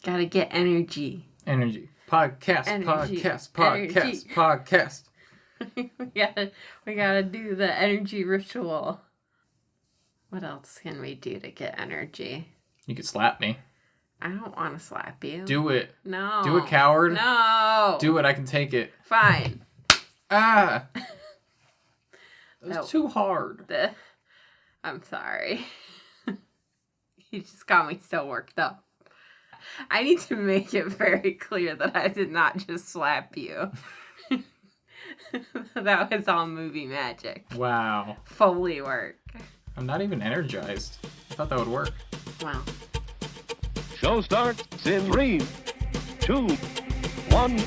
Gotta get energy. Energy. Podcast. we gotta do the energy ritual. What else can we do to get energy? You could slap me. I don't want to slap you. Do it. No. Do it, coward. No. Do it. I can take it. Fine. Ah. That was too hard. I'm sorry. You just got me so worked up. I need to make it very clear that I did not just slap you. That was all movie magic. Wow. Foley work. I'm not even energized. I thought that would work. Wow. Show starts in 3, 2, 1.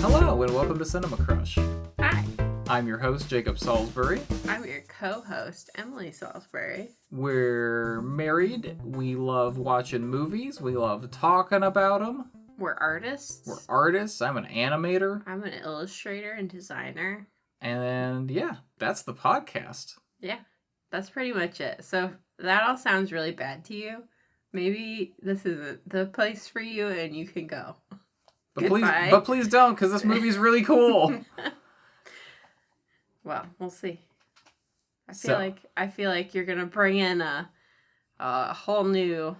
Hello, and welcome to Cinema Crush. Hi. I'm your host, Jacob Salisbury. I'm your co-host, Emily Salisbury. We're married. We love watching movies. We love talking about them. We're artists. We're artists. I'm an animator. I'm an illustrator and designer. And yeah, that's the podcast. Yeah, that's pretty much it. So that all sounds really bad to you. Maybe this isn't the place for you and you can go. But please don't, because this movie's really cool. Well, we'll see. I feel like you're gonna bring in a whole new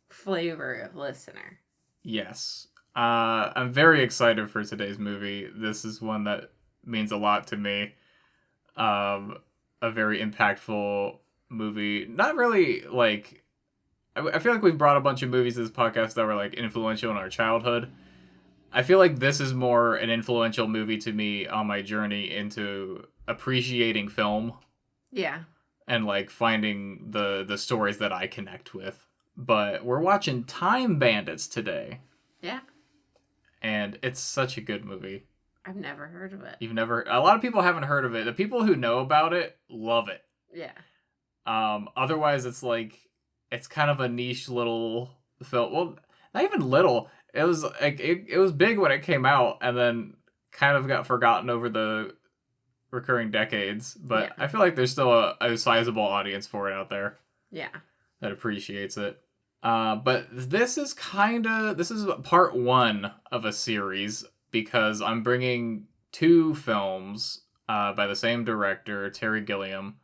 flavor of listener. Yes. I'm very excited for today's movie. This is one that means a lot to me. A very impactful movie. Not really, like... I feel like we've brought a bunch of movies to this podcast that were, like, influential in our childhood. I feel like this is more an influential movie to me on my journey into appreciating film. Yeah. And, like, finding the stories that I connect with. But we're watching Time Bandits today. Yeah. And it's such a good movie. I've never heard of it. A lot of people haven't heard of it. The people who know about it love it. Yeah. Otherwise, it's like, it's kind of a niche little film. Well, not even little. It was like it was big when it came out, and then kind of got forgotten over the recurring decades. But yeah. I feel like there's still a sizable audience for it out there. Yeah, that appreciates it. But this is part one of a series because I'm bringing two films by the same director, Terry Gilliam.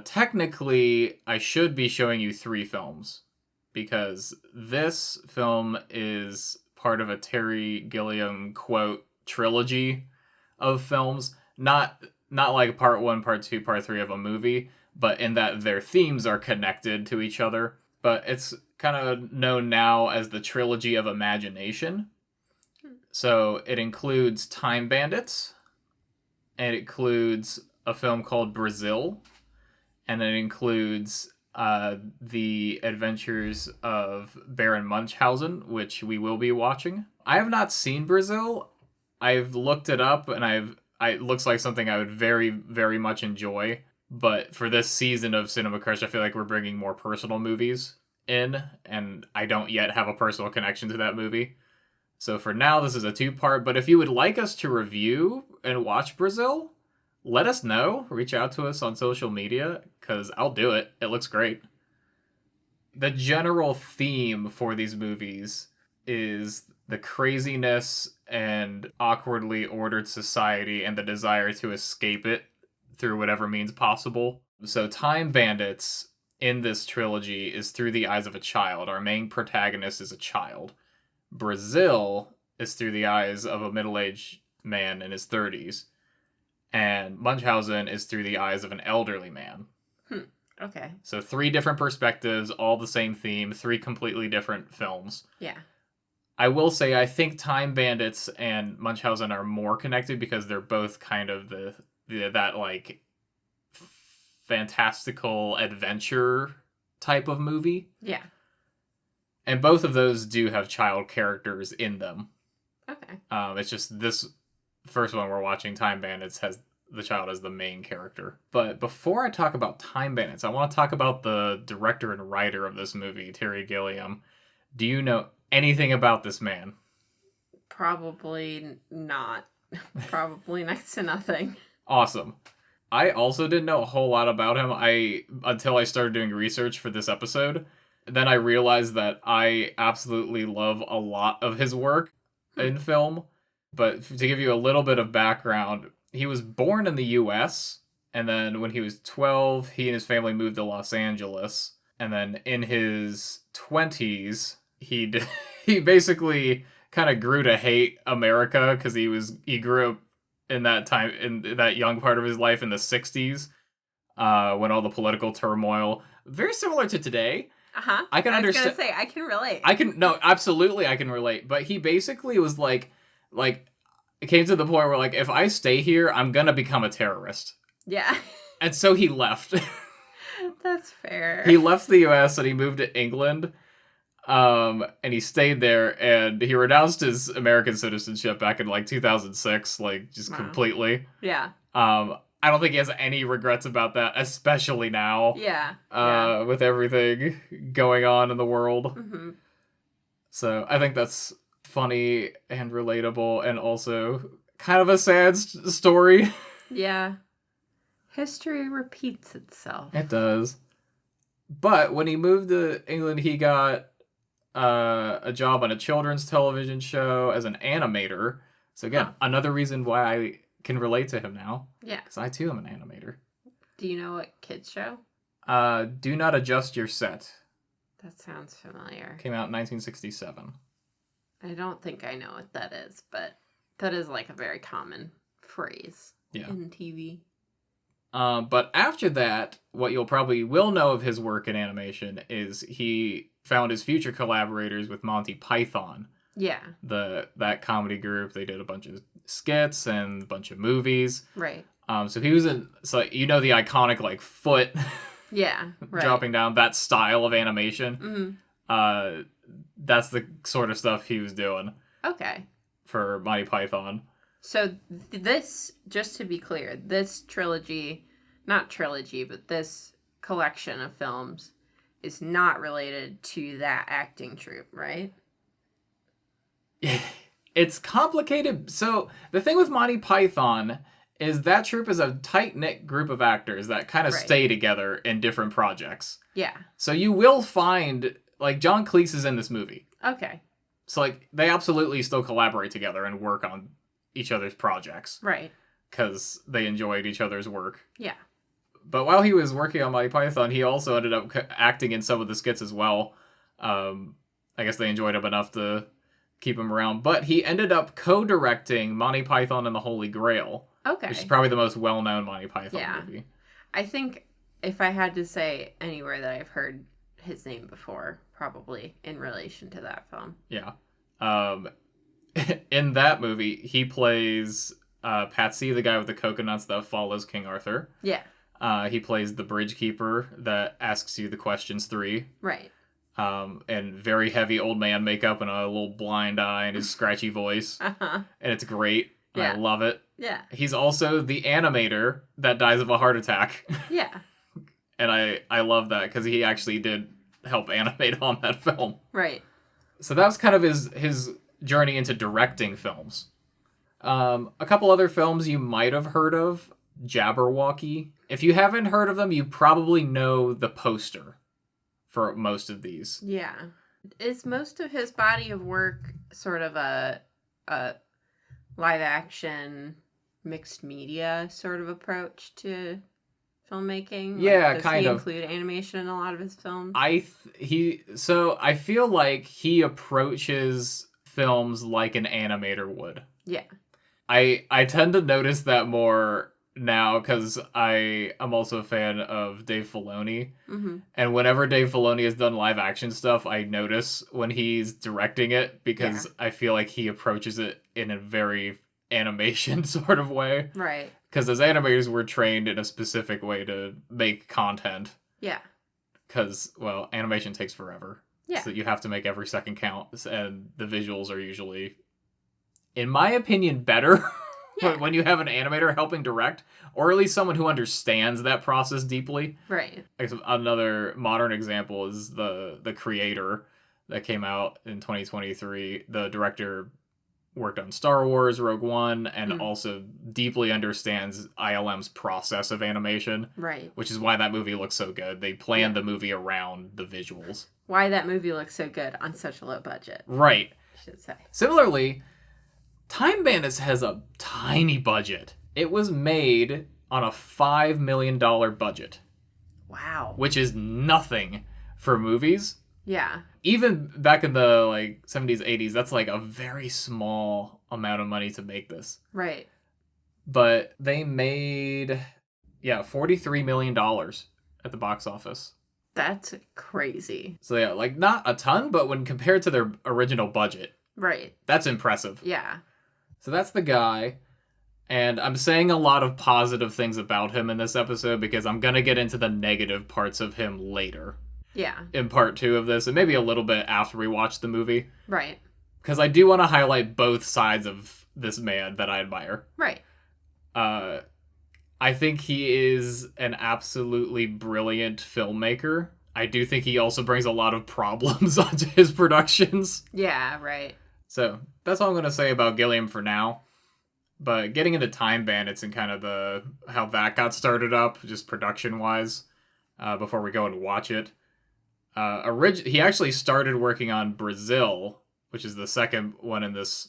Technically, I should be showing you three films because this film is part of a Terry Gilliam quote trilogy of films. Not like part one, part two, part three of a movie, but in that their themes are connected to each other. But it's kind of known now as the trilogy of imagination. So it includes Time Bandits, and it includes a film called Brazil, and it includes The Adventures of Baron Munchausen, which we will be watching. I have not seen Brazil. I've looked it up, and it looks like something I would very, very much enjoy. But for this season of Cinema Crush, I feel like we're bringing more personal movies in, and I don't yet have a personal connection to that movie. So for now, this is a two-part, but if you would like us to review and watch Brazil, let us know. Reach out to us on social media, because I'll do it. It looks great. The general theme for these movies is the craziness and awkwardly ordered society and the desire to escape it through whatever means possible. So Time Bandits in this trilogy is through the eyes of a child. Our main protagonist is a child. Brazil is through the eyes of a middle-aged man in his 30s. And Munchausen is through the eyes of an elderly man. Okay. So three different perspectives, all the same theme, three completely different films. Yeah. I will say I think Time Bandits and Munchausen are more connected because they're both kind of that like fantastical adventure type of movie. Yeah. And both of those do have child characters in them. Okay. It's just this first one we're watching, Time Bandits, has the child as the main character. But before I talk about Time Bandits, I want to talk about the director and writer of this movie, Terry Gilliam. Do you know anything about this man? Probably not. Probably next to nothing. Awesome. I also didn't know a whole lot about him until I started doing research for this episode. Then I realized that I absolutely love a lot of his work in film. But to give you a little bit of background, he was born in the U.S., and then when he was 12, he and his family moved to Los Angeles. And then in his 20s, he basically kind of grew to hate America because he grew up in that time, in that young part of his life in the 60s, when all the political turmoil, very similar to today. Uh-huh. I can understand. I was gonna say, I can relate. No, absolutely I can relate. But he basically was like, it came to the point where, like, if I stay here, I'm gonna become a terrorist. Yeah. And so he left. That's fair. He left the U.S. and he moved to England. And he stayed there, and he renounced his American citizenship back in, like, 2006, like, just completely. Yeah. I don't think he has any regrets about that, especially now. Yeah. With everything going on in the world. Mm-hmm. So I think that's funny and relatable, and also kind of a sad story. Yeah. History repeats itself. It does. But when he moved to England, he got a job on a children's television show as an animator. So again, another reason why I can relate to him now. Yeah. Because I too am an animator. Do you know what kids show? Do Not Adjust Your Set. That sounds familiar. Came out in 1967. I don't think I know what that is, but that is like a very common phrase in TV. But after that, what you'll probably will know of his work in animation is he found his future collaborators with Monty Python. Yeah. That comedy group. They did a bunch of skits and a bunch of movies. Right. So he was so you know the iconic, like, foot Yeah. Right. dropping down, that style of animation. Mm-hmm. That's the sort of stuff he was doing. Okay. For Monty Python. So this, just to be clear, this trilogy, not trilogy, but this collection of films is not related to that acting troupe, right? It's complicated. So the thing with Monty Python is that troupe is a tight-knit group of actors that kind of stay together in different projects. Yeah. So you will find, like, John Cleese is in this movie. Okay. So, like, they absolutely still collaborate together and work on each other's projects. Right. Because they enjoyed each other's work. Yeah. But while he was working on Monty Python, he also ended up acting in some of the skits as well. I guess they enjoyed him enough to keep him around. But he ended up co-directing Monty Python and the Holy Grail. Okay. Which is probably the most well-known Monty Python movie. I think if I had to say anywhere that I've heard his name before, probably in relation to that film. Yeah. In that movie, he plays Patsy, the guy with the coconuts that follows King Arthur. Yeah. He plays the bridge keeper that asks you the questions 3. Right. And very heavy old man makeup and a little blind eye and his scratchy voice. Uh-huh. And it's great. Yeah. I love it. Yeah. He's also the animator that dies of a heart attack. Yeah. And I love that because he actually did help animate on that film. Right. So that was kind of his journey into directing films. A couple other films you might have heard of. Jabberwocky. If you haven't heard of them, you probably know the poster for most of these. Yeah. Is most of his body of work sort of a live action mixed media sort of approach to filmmaking? Yeah, does kind he of. include animation in a lot of his films? I feel like he approaches films like an animator would. Yeah. I tend to notice that more now because I am also a fan of Dave Filoni. Mm-hmm. And whenever Dave Filoni has done live action stuff, I notice when he's directing it because I feel like he approaches it in a very animation sort of way. Right. Because as animators, we're trained in a specific way to make content. Yeah. Because, well, animation takes forever. Yeah. So you have to make every second count. And the visuals are usually, in my opinion, better Yeah. When you have an animator helping direct, or at least someone who understands that process deeply. Right. Another modern example is the Creator that came out in 2023. The director worked on Star Wars, Rogue One, and also deeply understands ILM's process of animation. Right. Which is why that movie looks so good. They planned the movie around the visuals. Why that movie looks so good on such a low budget. Right. I should say. Similarly, Time Bandits has a tiny budget. It was made on a $5 million budget. Wow. Which is nothing for movies. Yeah. Even back in the 70s, 80s, that's a very small amount of money to make this. Right. But they made $43 million at the box office. That's crazy. So not a ton, but when compared to their original budget, right, that's impressive. Yeah. So that's the guy. And I'm saying a lot of positive things about him in this episode because I'm going to get into the negative parts of him later. Yeah. In part 2 of this, and maybe a little bit after we watch the movie. Right. Because I do want to highlight both sides of this man that I admire. Right. I think he is an absolutely brilliant filmmaker. I do think he also brings a lot of problems onto his productions. Yeah, right. So that's all I'm going to say about Gilliam for now. But getting into Time Bandits and kind of how that got started up, just production-wise, before we go and watch it. He actually started working on Brazil, which is the second one in this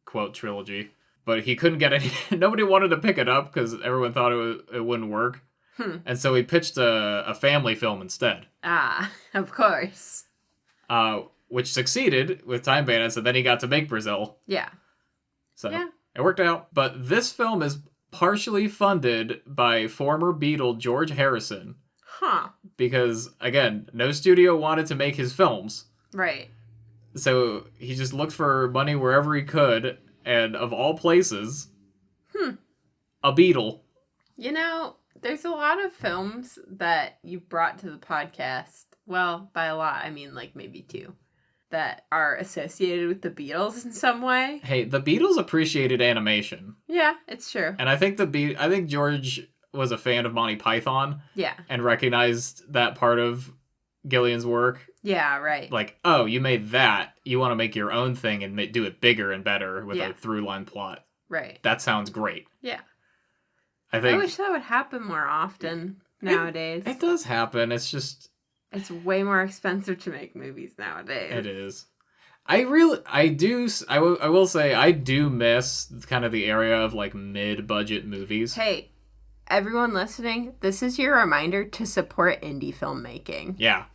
quote trilogy. But he couldn't get any. Nobody wanted to pick it up because everyone thought it wouldn't work. And so he pitched a family film instead. Ah, of course. Which succeeded with Time Bandits, and then he got to make Brazil. Yeah. So it worked out. But this film is partially funded by former Beatle George Harrison. Huh. Because, again, no studio wanted to make his films. Right. So he just looked for money wherever he could. And of all places, a Beatle. You know, there's a lot of films that you've brought to the podcast. Well, by a lot, I mean maybe 2. That are associated with the Beatles in some way. Hey, the Beatles appreciated animation. Yeah, it's true. And I think George was a fan of Monty Python. Yeah. And recognized that part of Gilliam's work. Yeah, right. Oh, you made that. You want to make your own thing and do it bigger and better with a through-line plot. Right. That sounds great. Yeah. I wish that would happen more often nowadays. It does happen. It's just... It's way more expensive to make movies nowadays. It is. I will say, I do miss kind of the area of mid-budget movies. Hey, everyone listening, this is your reminder to support indie filmmaking. Yeah.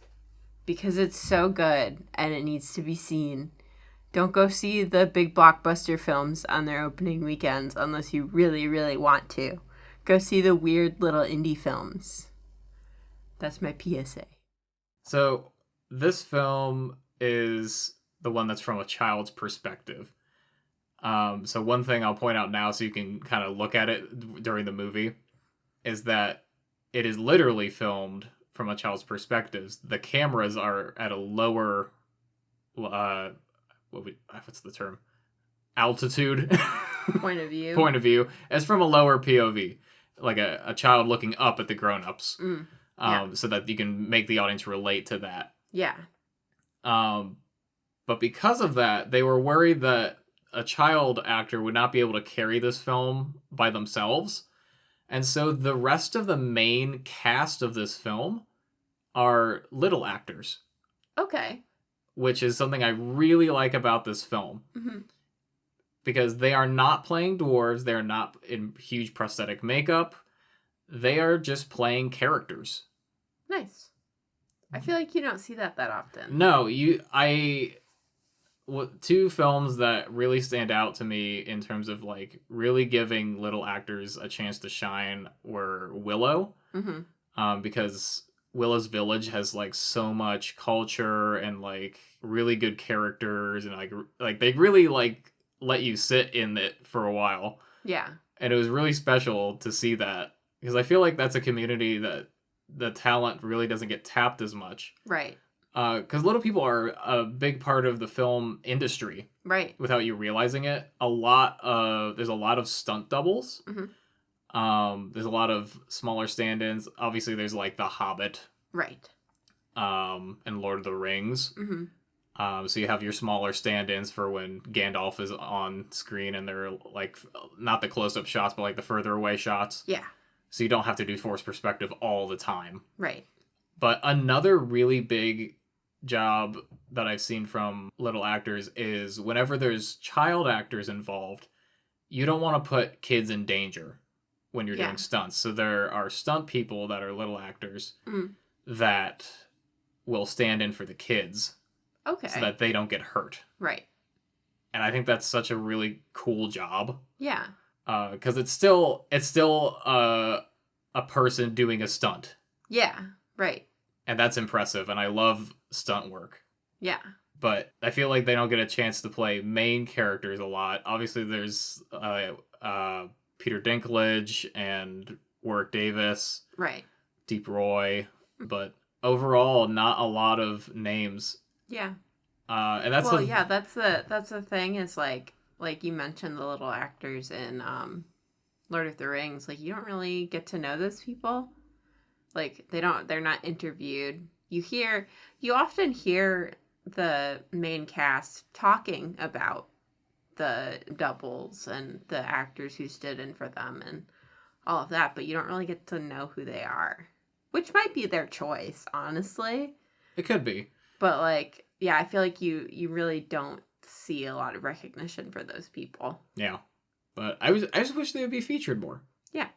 Because it's so good and it needs to be seen. Don't go see the big blockbuster films on their opening weekends unless you really, really want to. Go see the weird little indie films. That's my PSA. So, this film is the one that's from a child's perspective. So one thing I'll point out now so you can kind of look at it during the movie is that it is literally filmed from a child's perspective. The cameras are at a lower, what's the term? Altitude. Point of view. Point of view. It's from a lower POV. Like a child looking up at the grown-ups. So that you can make the audience relate to that. Yeah. But because of that, they were worried that a child actor would not be able to carry this film by themselves. And so the rest of the main cast of this film are little actors. Okay. Which is something I really like about this film. Mm-hmm. Because they are not playing dwarves. They're not in huge prosthetic makeup. They are just playing characters. Nice. I feel like you don't see that often. No, two films that really stand out to me in terms of really giving little actors a chance to shine were Willow. Mm-hmm. Because Willow's Village has so much culture and really good characters and they really let you sit in it for a while. Yeah. And it was really special to see that because I feel like that's a community that the talent really doesn't get tapped as much. Right. Because little people are a big part of the film industry Right. without you realizing it. There's a lot of stunt doubles. There's a lot of smaller stand-ins. Obviously, there's like The Hobbit, Right. and Lord of the Rings. So you have your smaller stand-ins for when Gandalf is on screen, and they're like not the close-up shots, but like the further away shots. Yeah. So you don't have to do forced perspective all the time. Right. But another really big job that I've seen from little actors is whenever there's child actors involved, you don't want to put kids in danger when you're doing stunts. So there are stunt people that are little actors that will stand in for the kids. Okay. So that they don't get hurt. Right. And I think that's such a really cool job. Yeah. Because it's still a person doing a stunt. Yeah. Right. And that's impressive. And I love stunt work. Yeah. But I feel like they don't get a chance to play main characters a lot. Obviously, there's Peter Dinklage and Warwick Davis. Right. Deep Roy. But overall, not a lot of names. Yeah. And that's that's the thing is like you mentioned the little actors in Lord of the Rings, like you don't really get to know those people. Like they're not interviewed. You often hear the main cast talking about the doubles and the actors who stood in for them and all of that, but you don't really get to know who they are, which might be their choice, honestly. It could be. But like, yeah, I feel like you really don't see a lot of recognition for those people. Yeah. But I just wish they would be featured more. Yeah.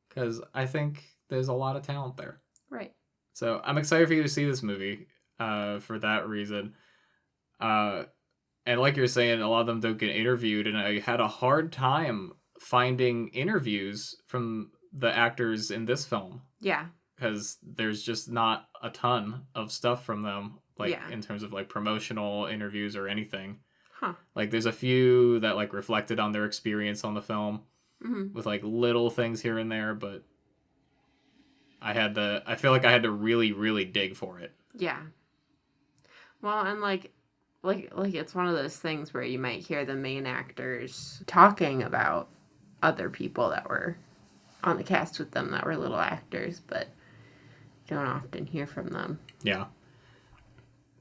Because I think there's a lot of talent there. Right. So I'm excited for you to see this movie for that reason. And like you're saying, a lot of them don't get interviewed, and I had a hard time finding interviews from the actors in this film. Yeah. Because there's just not a ton of stuff from them, like in terms of like promotional interviews or anything. Huh. Like there's a few that like reflected on their experience on the film with like little things here and there, but I feel like I had to really, really dig for it. Yeah. Well, and like it's one of those things where you might hear the main actors talking about other people that were on the cast with them that were little actors, but you don't often hear from them. Yeah.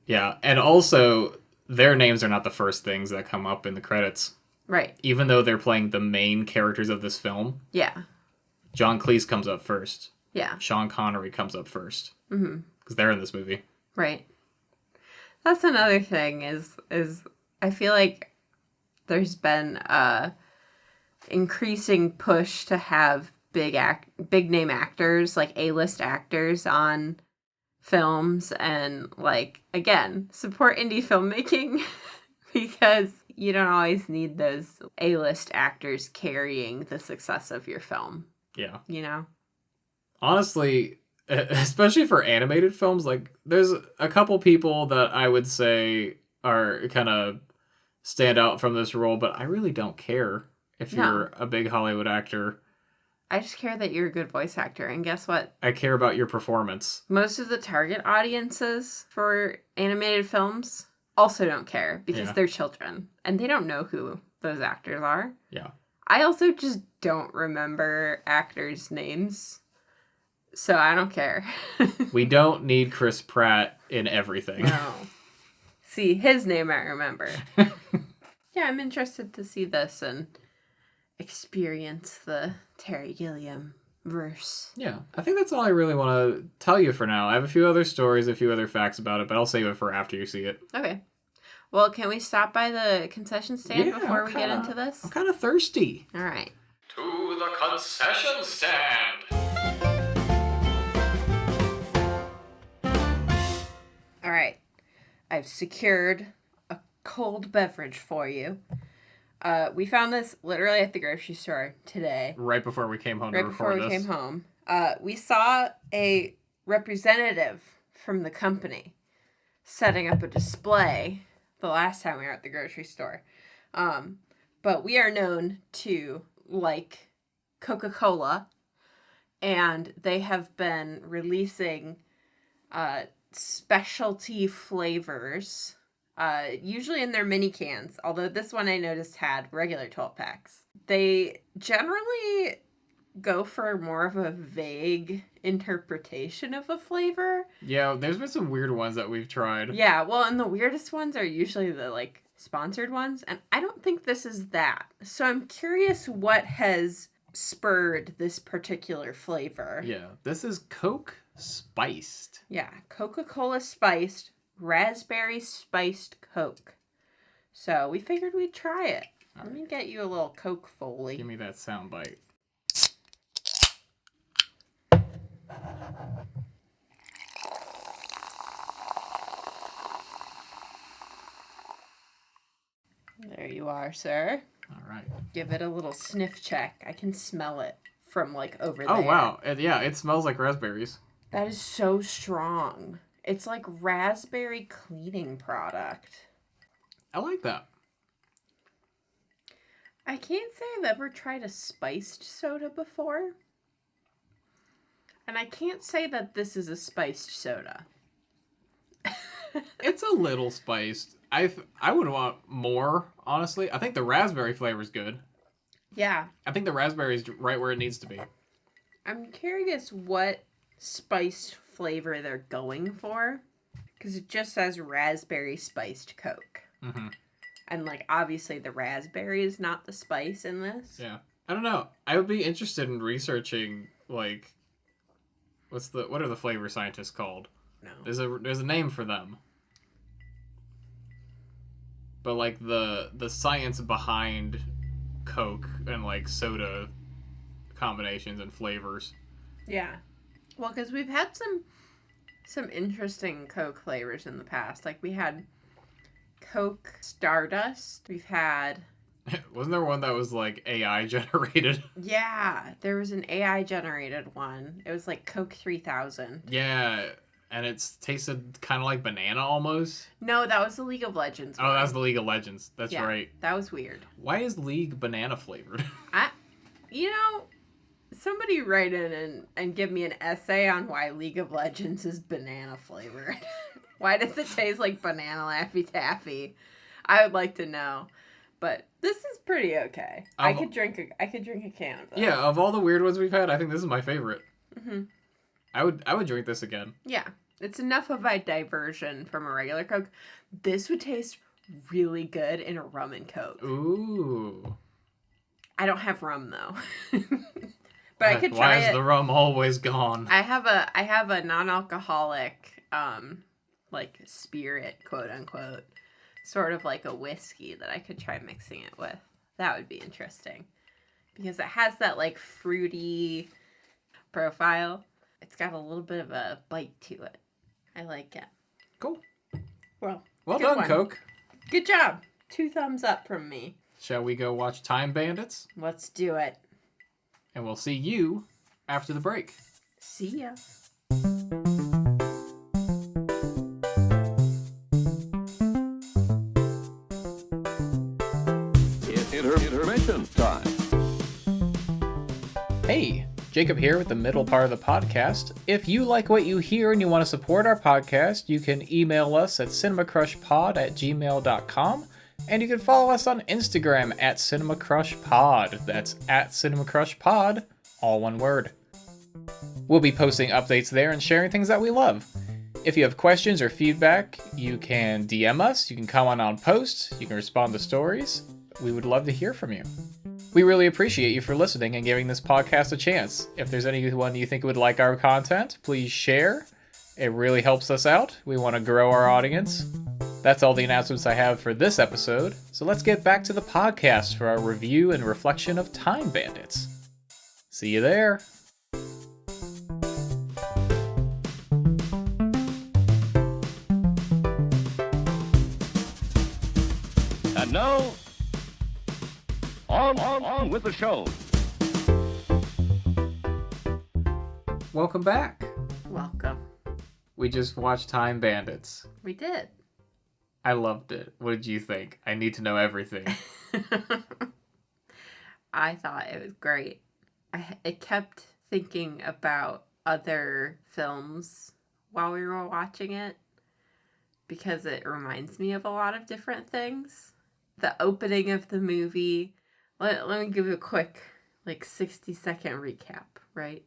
Yeah, and also their names are not the first things that come up in the credits. Right. Even though they're playing the main characters of this film. Yeah. John Cleese comes up first. Yeah. Sean Connery comes up first. Mm-hmm. Because they're in this movie. Right. That's another thing is I feel like there's been a increasing push to have big name actors, like A-list actors on films, and like again, support indie filmmaking because you don't always need those A-list actors carrying the success of your film. Yeah. You know? Honestly, especially for animated films, like there's a couple people that I would say are kind of stand out from this role, but I really don't care if you're a big Hollywood actor. I just care that you're a good voice actor, and guess what? I care about your performance. Most of the target audiences for animated films also don't care because they're children, and they don't know who those actors are. Yeah. I also just don't remember actors' names, so I don't care. We don't need Chris Pratt in everything. No. See, his name I remember. Yeah, I'm interested to see this and experience the Terry Gilliam verse. Yeah, I think that's all I really want to tell you for now. I have a few other stories, a few other facts about it, but I'll save it for after you see it. Okay. Well, can we stop by the concession stand before we get into this? I'm kind of thirsty. All right. To the concession stand. All right. I've secured a cold beverage for you. We found this literally at the grocery store today. Right before we came home to record this. Right before we came home. We saw a representative from the company setting up a display the last time we were at the grocery store. But we are known to like Coca-Cola, and they have been releasing specialty flavors, usually in their mini cans, although this one I noticed had regular 12 packs. They generally go for more of a vague interpretation of a flavor. Yeah, there's been some weird ones that we've tried. Yeah, well, and the weirdest ones are usually the, like, sponsored ones, and I don't think this is that. So I'm curious what has spurred this particular flavor. Yeah, this is Coke spiced. Yeah, Coca-Cola spiced, raspberry spiced Coke. So we figured we'd try it. Let me get you a little Coke Foley. Give me that sound bite. There you are, sir. All right. Give it a little sniff check. I can smell it from, like, over there. Oh, wow. Yeah, it smells like raspberries. That is so strong. It's like raspberry cleaning product. I like that. I can't say I've ever tried a spiced soda before. And I can't say that this is a spiced soda. It's a little spiced. I would want more, honestly. I think the raspberry flavor's good. Yeah. I think the raspberry's right where it needs to be. I'm curious what spiced flavor they're going for. Because it just says raspberry spiced Coke. Mm-hmm. And, like, obviously the raspberry is not the spice in this. Yeah. I don't know. I would be interested in researching, like, what are the flavor scientists called? No. There's a name for them. But, like, the science behind Coke and, like, soda combinations and flavors. Yeah. Well, because we've had some interesting Coke flavors in the past. Like, we had Coke Stardust. We've had... Wasn't there one that was, like, AI generated? Yeah, there was an AI generated one. It was like Coke 3000. Yeah, and it's tasted kind of like banana almost. No, that was the League of Legends one. Oh, that was the League of Legends. That's Yeah, right. that was weird. Why is League banana flavored? You know, somebody write in and give me an essay on why League of Legends is banana flavored. Why does it taste like banana Laffy Taffy? I would like to know. But this is pretty okay. I could drink a can of this. Yeah, of all the weird ones we've had, I think this is my favorite. Mm-hmm. I would drink this again. Yeah, it's enough of a diversion from a regular Coke. This would taste really good in a rum and Coke. Ooh. I don't have rum though. But I could try Why it. is the rum always gone? I have a non-alcoholic like spirit, quote unquote, sort of like a whiskey that I could try mixing it with. That would be interesting. Because it has that like fruity profile. It's got a little bit of a bite to it. I like it. Cool. Well Well good done, one. Coke. Good job. 2 thumbs up from me. Shall we go watch Time Bandits? Let's do it. And we'll see you after the break. See ya. It's intermission time. Hey, Jacob here with the middle part of the podcast. If you like what you hear and you want to support our podcast, you can email us at cinemacrushpod@gmail.com, and you can follow us on Instagram at cinemacrushpod. That's at cinemacrushpod, all one word. We'll be posting updates there and sharing things that we love. If you have questions or feedback, you can DM us, you can comment on posts, you can respond to stories. We would love to hear from you. We really appreciate you for listening and giving this podcast a chance. If there's anyone you think would like our content, please share. It really helps us out. We want to grow our audience. That's all the announcements I have for this episode. So let's get back to the podcast for our review and reflection of Time Bandits. See you there. And now, on with the show. Welcome back. Welcome. We just watched Time Bandits. We did. I loved it. What did you think? I need to know everything. I thought it was great. I kept thinking about other films while we were watching it because it reminds me of a lot of different things. The opening of the movie, let me give you a quick, 60-second recap, right?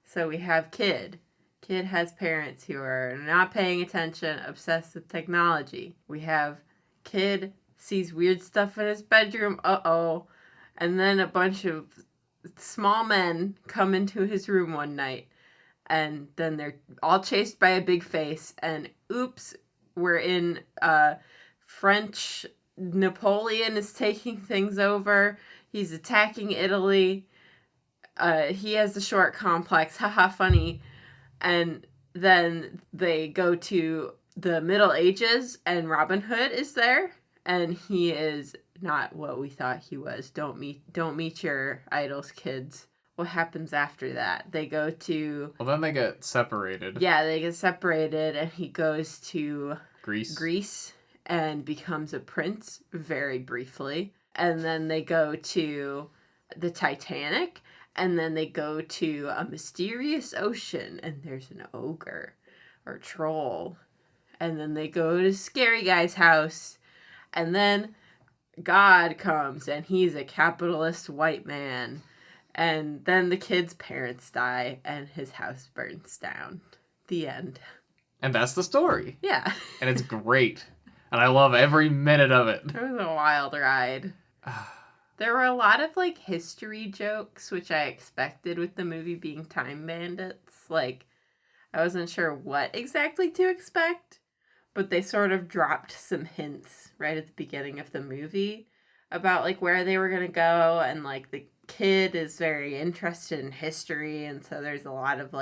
So we have Kid. Kid has parents who are not paying attention, obsessed with technology. We have Kid sees weird stuff in his bedroom, and then a bunch of small men come into his room one night, and then they're all chased by a big face, and oops, we're in French. Napoleon is taking things over. He's attacking Italy. He has the short complex. Haha, funny. And then they go to the Middle Ages, and Robin Hood is there, and he is not what we thought he was. Don't meet your idols, kids. What happens after that? They go to... Well, then they get separated. Yeah, they get separated, and he goes to... Greece. And becomes a prince very briefly. And then they go to the Titanic, and then they go to a mysterious ocean, and there's an ogre or troll. And then they go to Scary Guy's house, and then God comes, and he's a capitalist white man. And then the kid's parents die, and his house burns down. The end. And that's the story. Yeah. And it's great. And I love every minute of it. It was a wild ride. There were a lot of, history jokes, which I expected with the movie being Time Bandits. I wasn't sure what exactly to expect, but they sort of dropped some hints right at the beginning of the movie about, where they were going to go, and, the kid is very interested in history, and so there's a lot of,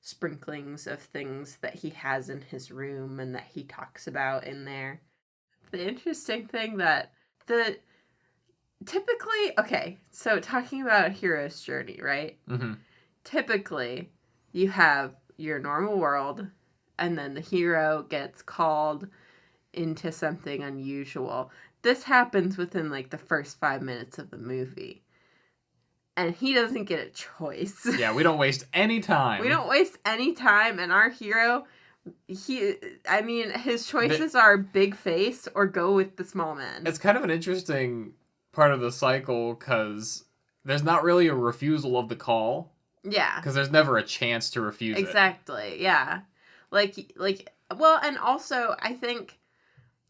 sprinklings of things that he has in his room and that he talks about in there. The interesting thing that so talking about a hero's journey, right? Mm-hmm. Typically, you have your normal world, and then the hero gets called into something unusual. This happens within, the first 5 minutes of the movie. And he doesn't get a choice. Yeah, we don't waste any time. And our hero, his choices are big face or go with the small men. It's kind of an interesting part of the cycle, because there's not really a refusal of the call. Yeah. Because there's never a chance to refuse it. Exactly, yeah. And also, I think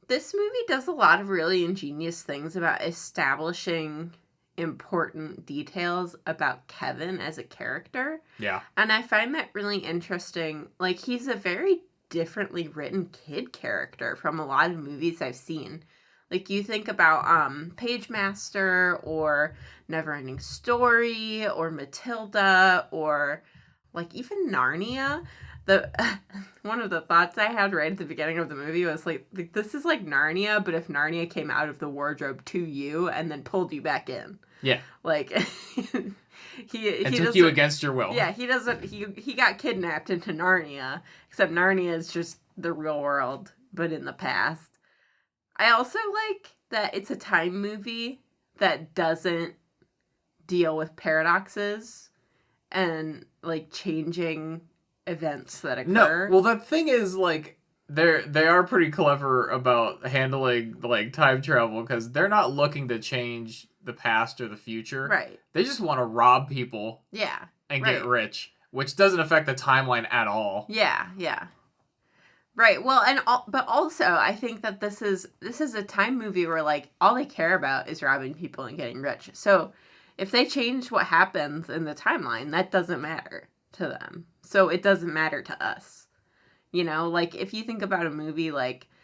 this movie does a lot of really ingenious things about establishing important details about Kevin as a character. Yeah. And I find that really interesting. He's a very differently written kid character from a lot of movies I've seen. You think about Pagemaster or Neverending Story or Matilda or even Narnia. One of the thoughts I had right at the beginning of the movie was this is like Narnia, but if Narnia came out of the wardrobe to you and then pulled you back in. Yeah. He took you against your will. Yeah, he got kidnapped into Narnia, except Narnia is just the real world, but in the past. I also like that it's a time movie that doesn't deal with paradoxes and changing events that occur. No, well, the thing is, they are pretty clever about handling time travel, because they're not looking to change the past or the future. Right. They just want to rob people. Yeah. And get rich, which doesn't affect the timeline at all. Yeah, yeah. Right. Well, but also I think that this is a time movie where all they care about is robbing people and getting rich. So if they change what happens in the timeline, that doesn't matter to them. So it doesn't matter to us. If you think about a movie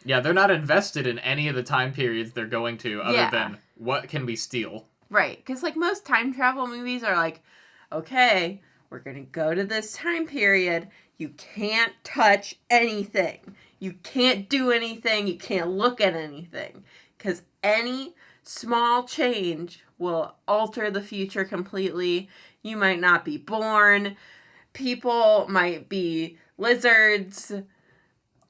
Yeah, they're not invested in any of the time periods they're going to, other than what can we steal. Right, because most time travel movies are okay, we're going to go to this time period. You can't touch anything. You can't do anything. You can't look at anything. Because any small change will alter the future completely. You might not be born. People might be lizards.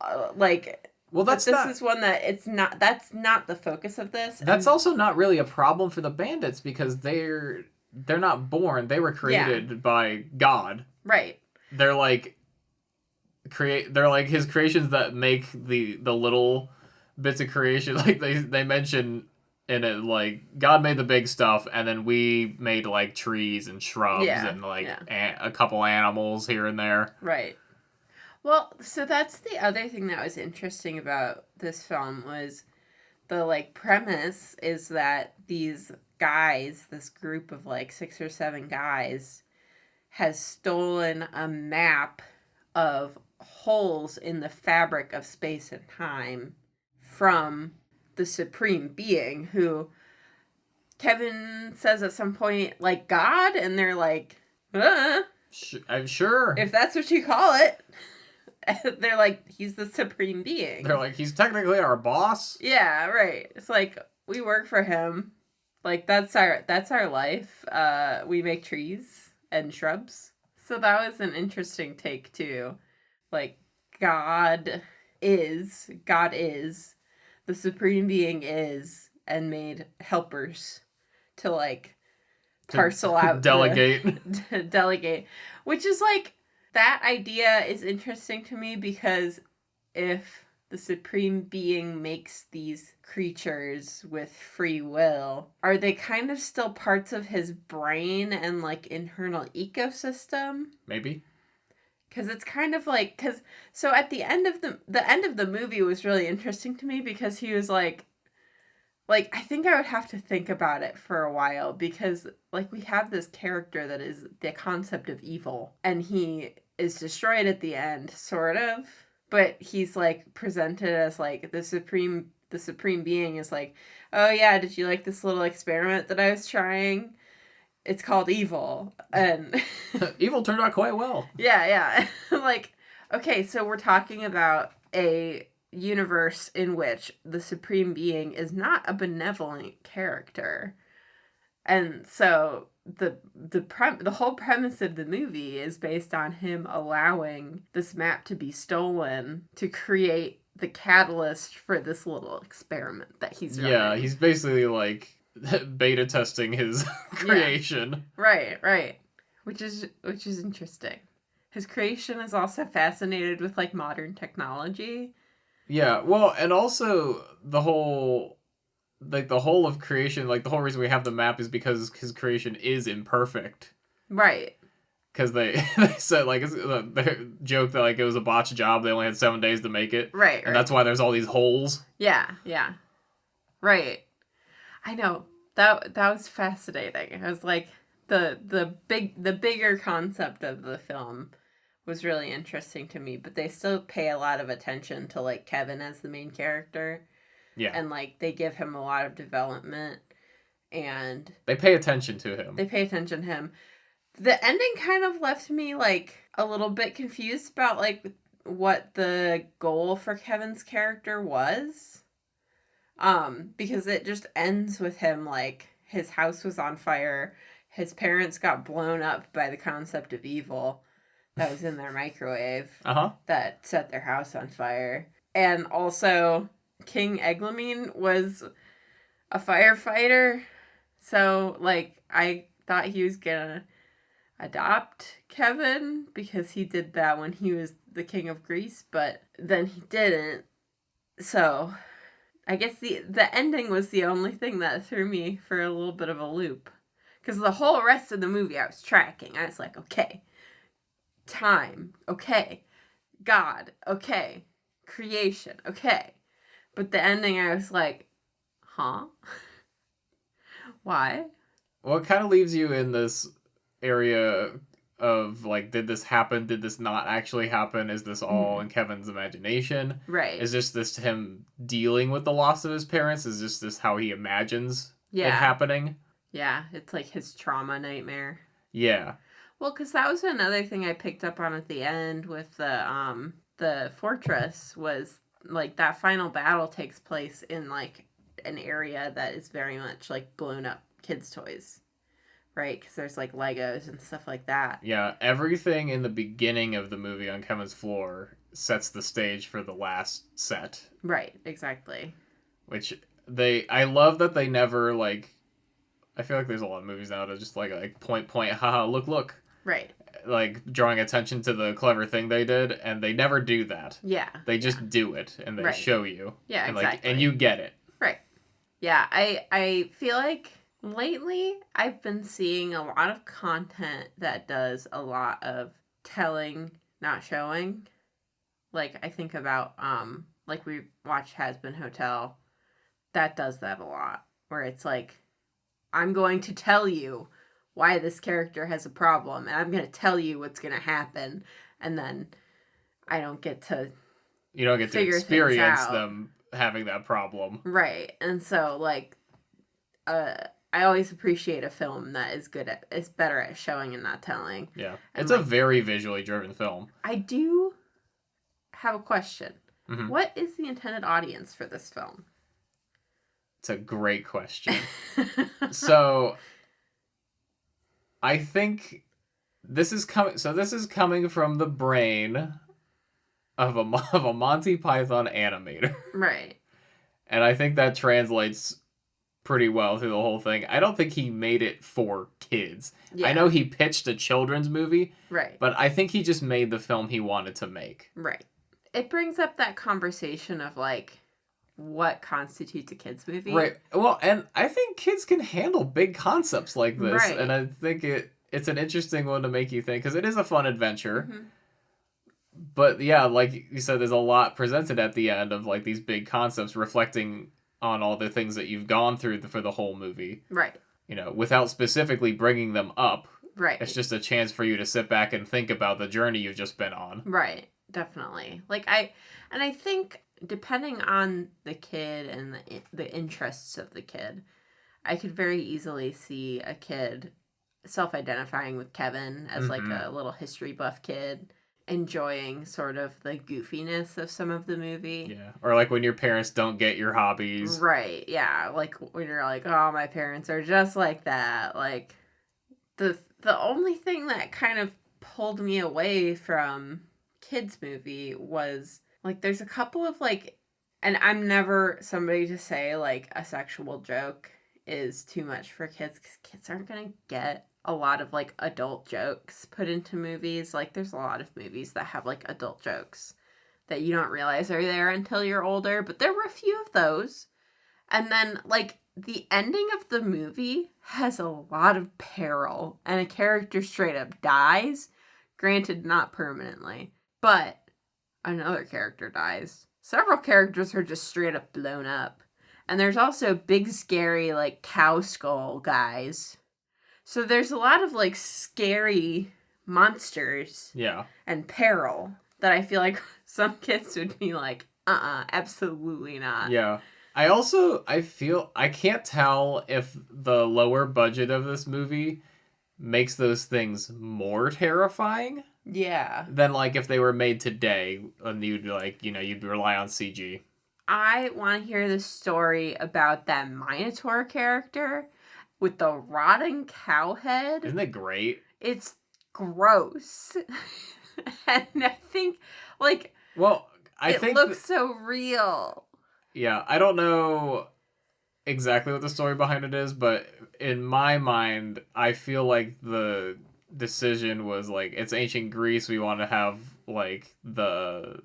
Well, this is one that that's not the focus of this. That's also not really a problem for the Bandits, because they're not born. They were created by God. Right. They're they're like his creations that make the little bits of creation. Like they mention in it, like God made the big stuff, and then we made like trees and shrubs and like a couple animals here and there. Right. Well, so that's the other thing that was interesting about this film was the like premise is that these guys, this group of like 6 or 7 guys, has stolen a map of holes in the fabric of space and time from the Supreme Being, who Kevin says at some point, like, God, and they're like, I'm sure. If that's what you call it. They're like, he's the Supreme Being. They're like, he's technically our boss. Yeah, right. It's like, we work for him. Like, that's our life. We make trees and shrubs. So that was an interesting take, too. Like, God is, the Supreme Being is, and made helpers to, like, parcel out. Delegate. Delegate. Which is, like, that idea is interesting to me because if the Supreme Being makes these creatures with free will, are they kind of still parts of his brain and, like, internal ecosystem? Maybe. Because it's kind of like, so at the end of the end of the movie was really interesting to me because he was like, I think I would have to think about it for a while because, like, we have this character that is the concept of evil and he is destroyed at the end, sort of, but he's, like, presented as, like, the supreme being is like, oh yeah, did you like this little experiment that I was trying? It's called evil. And evil turned out quite well. Yeah. Like, okay, so we're talking about a universe in which the Supreme Being is not a benevolent character. And so the whole premise of the movie is based on him allowing this map to be stolen to create the catalyst for this little experiment that he's running. Yeah, he's basically like beta testing his creation. Yeah. Right. Which is interesting. His creation is also fascinated with like modern technology. Yeah, well, and also the whole of creation, like the whole reason we have the map is because his creation is imperfect. Right. Because they said, like, the joke that, like, it was a botched job. They only had 7 days to make it. Right. And that's why there's all these holes. Yeah. Right. I know. That was fascinating. I was like, the bigger concept of the film was really interesting to me, but they still pay a lot of attention to, like, Kevin as the main character. Yeah. And, like, they give him a lot of development, and they pay attention to him. The ending kind of left me, like, a little bit confused about, like, what the goal for Kevin's character was. Because it just ends with him, like, his house was on fire, his parents got blown up by the concept of evil that was in their microwave that set their house on fire. And also, King Eglamine was a firefighter, so, like, I thought he was gonna adopt Kevin because he did that when he was the king of Greece, but then he didn't. So I guess the ending was the only thing that threw me for a little bit of a loop, because the whole rest of the movie I was tracking. I was like, okay, time, okay, God, okay, creation, okay, but the ending I was like, huh? Why? Well, it kind of leaves you in this area of, like, did this happen? Did this not actually happen? Is this all in Kevin's imagination? Right. Is this him dealing with the loss of his parents? Is this how he imagines it happening? Yeah, it's like his trauma nightmare. Yeah. Well, because that was another thing I picked up on at the end with the fortress was, like, that final battle takes place in, like, an area that is very much, like, blown up kids' toys. Right, because there's, like, Legos and stuff like that. Yeah, everything in the beginning of the movie on Kevin's floor sets the stage for the last set. Right, exactly. Which I love that they never, like, I feel like there's a lot of movies now that just, like point, haha, look. Right. like drawing attention to the clever thing they did, and they never do that. Yeah. They just do it, and they Right. show you. Yeah, and exactly. And you get it. Right. Yeah, I feel like lately I've been seeing a lot of content that does a lot of telling, not showing. Like, I think about, like we watched Has Been Hotel. That does that a lot. Where it's like, I'm going to tell you why this character has a problem, and I'm going to tell you what's going to happen, and then I don't get to You don't get to figure experience things out. them having that problem. Right. And so, like, I always appreciate a film that is better at showing and not telling. Yeah. And, It's like, a very visually driven film. I do have a question. Mhm. What is the intended audience for this film? It's a great question. So, I think this is coming. So this is coming from the brain of a Monty Python animator, Right. and I think that translates pretty well through the whole thing. I don't think he made it for kids. Yeah. I know he pitched a children's movie, Right. but I think he just made the film he wanted to make. Right. It brings up that conversation of, like, what constitutes a kid's movie. Right. Well, and I think kids can handle big concepts like this, Right. and I think it's an interesting one to make you think, because it is a fun adventure. Mhm. But yeah, like you said, there's a lot presented at the end of like these big concepts reflecting on all the things that you've gone through for the whole movie. Right. You know, without specifically bringing them up. Right. It's just a chance for you to sit back and think about the journey you've just been on. Right. Definitely. Like, I think depending on the kid and the interests of the kid, I could very easily see a kid self-identifying with Kevin as like a little history buff kid, enjoying sort of the goofiness of some of the movie. Yeah. Or like when your parents don't get your hobbies. Right. Yeah. Like when you're like, oh, my parents are just like that. Like the only thing that kind of pulled me away from kids movie was like there's a couple of like, and I'm never somebody to say like a sexual joke is too much for kids, because kids aren't gonna get a lot of like adult jokes put into movies. Like there's a lot of movies that have like adult jokes that you don't realize are there until you're older, but there were a few of those. And then like the ending of the movie has a lot of peril, and a character straight up dies, granted not permanently, but another character dies. Several characters are just straight up blown up. And there's also big scary like cow skull guys. So there's a lot of like scary monsters Yeah. and peril that I feel like some kids would be like, absolutely not. Yeah. I can't tell if the lower budget of this movie makes those things more terrifying Yeah. than like if they were made today and you'd like, you'd rely on CG. I want to hear the story about that Minotaur character with the rotting cow head. Isn't it great? It's gross. And I think, like, Well, it looks so real. Yeah, I don't know exactly what the story behind it is, but in my mind, I feel like the decision was like, it's ancient Greece, we want to have like the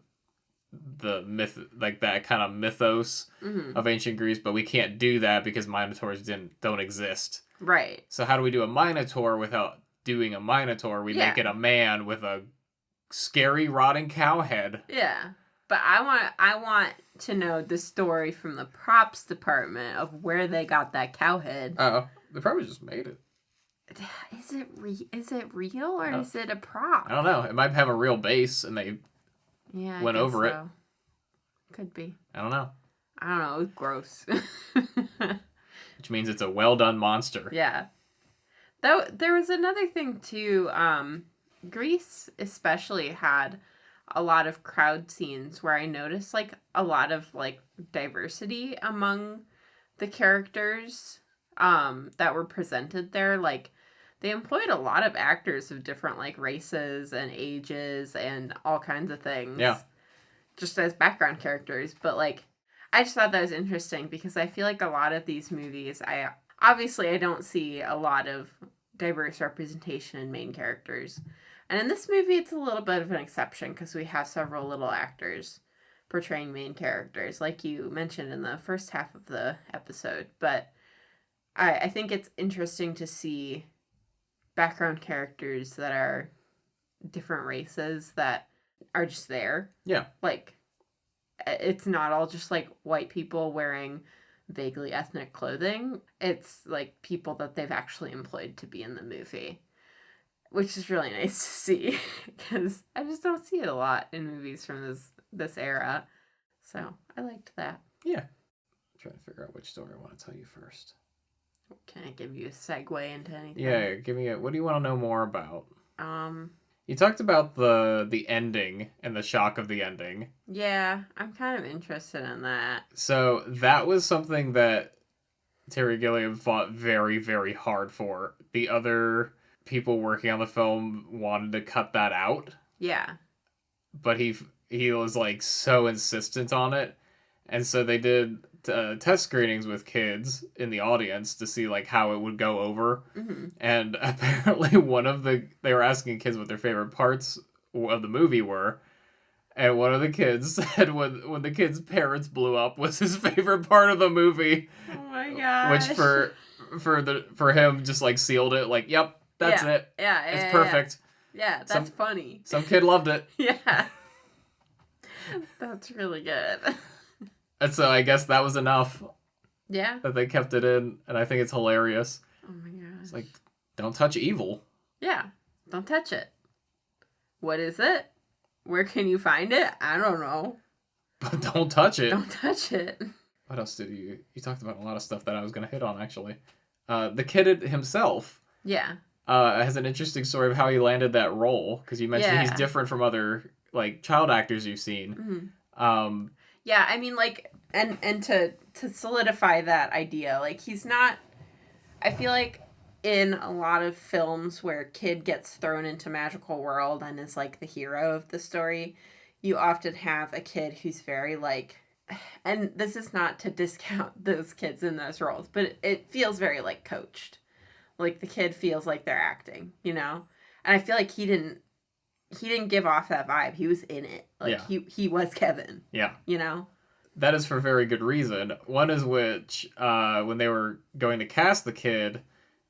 myth, like that kind of mythos of ancient Greece, but we can't do that because Minotaurs don't exist. Right. So how do we do a Minotaur without doing a Minotaur? We make it a man with a scary rotting cow head. Yeah. But I want to know the story from the props department of where they got that cow head. Oh, they probably just made it. Is it real or is it a prop? I don't know. It might have a real base and they went over it. Could be. I don't know. I don't know. It was gross. Which means it's a well done monster. Yeah. Though there was another thing too. Greece especially had a lot of crowd scenes where I noticed like a lot of like diversity among the characters that were presented there. Like they employed a lot of actors of different like races and ages and all kinds of things. Yeah. Just as background characters. But like I just thought that was interesting because I feel like a lot of these movies, I don't see a lot of diverse representation in main characters. And in this movie, it's a little bit of an exception because we have several little actors portraying main characters, like you mentioned in the first half of the episode. But I think it's interesting to see background characters that are different races that are just there. Yeah. Like, it's not all just like white people wearing vaguely ethnic clothing. It's like people that they've actually employed to be in the movie, which is really nice to see because I just don't see it a lot in movies from this era. So I liked that. Yeah. I'm trying to figure out which story I want to tell you first. Can I give you a segue into anything? Yeah, give me what do you want to know more about? You talked about the ending and the shock of the ending. Yeah, I'm kind of interested in that. So that was something that Terry Gilliam fought very, very hard for. The other people working on the film wanted to cut that out. Yeah. But he was like so insistent on it. And so they did test screenings with kids in the audience to see like how it would go over. Mm-hmm. And apparently they were asking kids what their favorite parts of the movie were. And one of the kids said when the kid's parents blew up was his favorite part of the movie. Oh my gosh. Which for him just like sealed it. Like, yep, that's it. Yeah, it's perfect. Yeah, that's funny. Some kid loved it. Yeah. That's really good. And so I guess that was enough. Yeah. That they kept it in, and I think it's hilarious. Oh my gosh. It's like, don't touch evil. Yeah. Don't touch it. What is it? Where can you find it? I don't know. But don't touch it. Don't touch it. What else did you talked about a lot of stuff that I was going to hit on, actually. The kid himself. Yeah. Has an interesting story of how he landed that role, because you mentioned he's different from other like child actors you've seen. Mm-hmm. Yeah, I mean, like, and to solidify that idea, like, he's not, I feel like in a lot of films where kid gets thrown into magical world and is, like, the hero of the story, you often have a kid who's very, like, and this is not to discount those kids in those roles, but it feels very, like, coached. Like, the kid feels like they're acting, you know? And I feel like he didn't give off that vibe. He was in it. Like, he was Kevin. Yeah. You know? That is for very good reason. One is which, when they were going to cast the kid,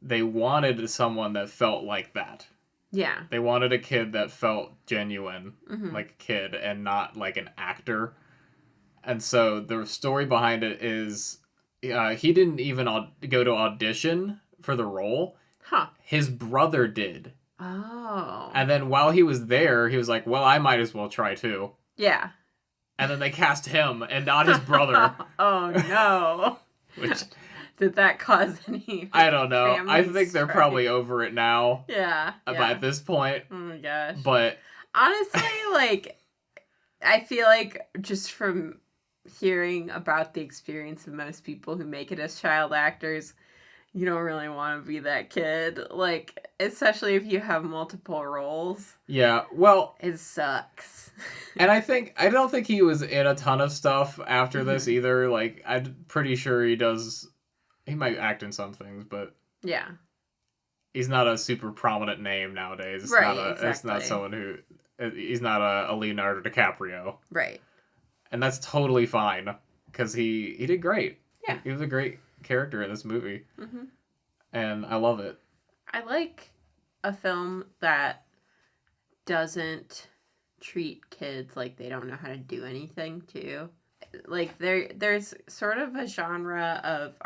they wanted someone that felt like that. Yeah. They wanted a kid that felt genuine, Mm-hmm. like a kid, and not like an actor. And so the story behind it is, he didn't even go to audition for the role. Huh. His brother did. Oh. And then while he was there, he was like, well, I might as well try too. Yeah. And then they cast him and not his brother. Oh, no. Which... Did that cause any... I don't know. I think they're strife? Probably over it now. Yeah. But at this point. Oh my gosh. But... Honestly, like, I feel like just from hearing about the experience of most people who make it as child actors, you don't really want to be that kid. Like, especially if you have multiple roles. Yeah, well... It sucks. And I don't think he was in a ton of stuff after this either. Like, I'm pretty sure he might act in some things, but... Yeah. He's not a super prominent name nowadays. It's right, exactly. It's not someone who... He's not a Leonardo DiCaprio. Right. And that's totally fine, because he did great. Yeah. He was a great character in this movie. Mm-hmm. And I love it. I like a film that doesn't treat kids like they don't know how to do anything, too. Like, there's sort of a genre of,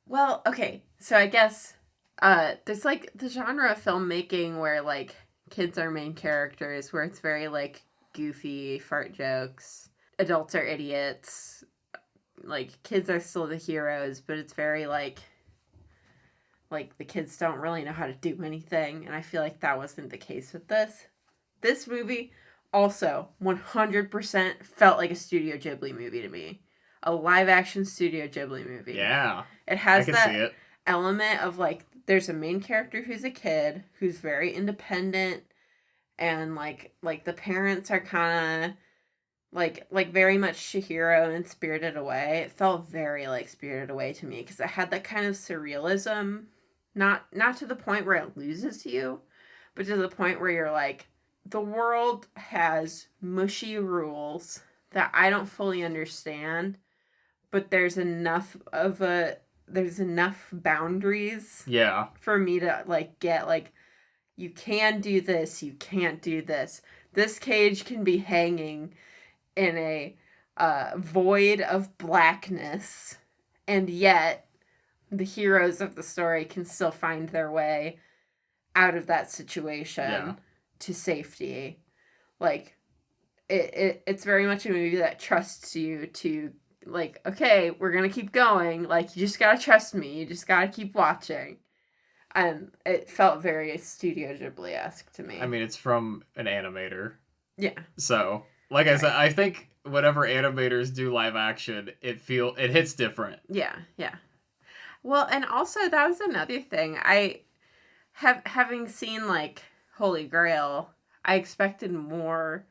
well, okay, so I guess, there's, like, the genre of filmmaking where, like, kids are main characters, where it's very, like, goofy, fart jokes, adults are idiots, like, kids are still the heroes, but it's very, like, the kids don't really know how to do anything, and I feel like that wasn't the case with this. This movie also 100% felt like a Studio Ghibli movie to me. A live-action Studio Ghibli movie. Yeah. It has I can that see it. element of, like, there's a main character who's a kid, who's very independent, and, like the parents are kind of, like very much Chihiro and Spirited Away. It felt very, like, Spirited Away to me, because it had that kind of surrealism. Not to the point where it loses you, but to the point where you're like, the world has mushy rules that I don't fully understand, but there's enough boundaries Yeah. for me to like get like, you can do this, you can't do this. This cage can be hanging in a void of blackness, and yet the heroes of the story can still find their way out of that situation to safety. Like, it's very much a movie that trusts you to, like, okay, we're gonna keep going. Like, you just gotta trust me. You just gotta keep watching. And it felt very Studio Ghibli-esque to me. I mean, it's from an animator. Yeah. So, like I said, I think whenever animators do live action, it hits different. Yeah, yeah. Well, and also that was another thing. Having seen like Holy Grail, I expected more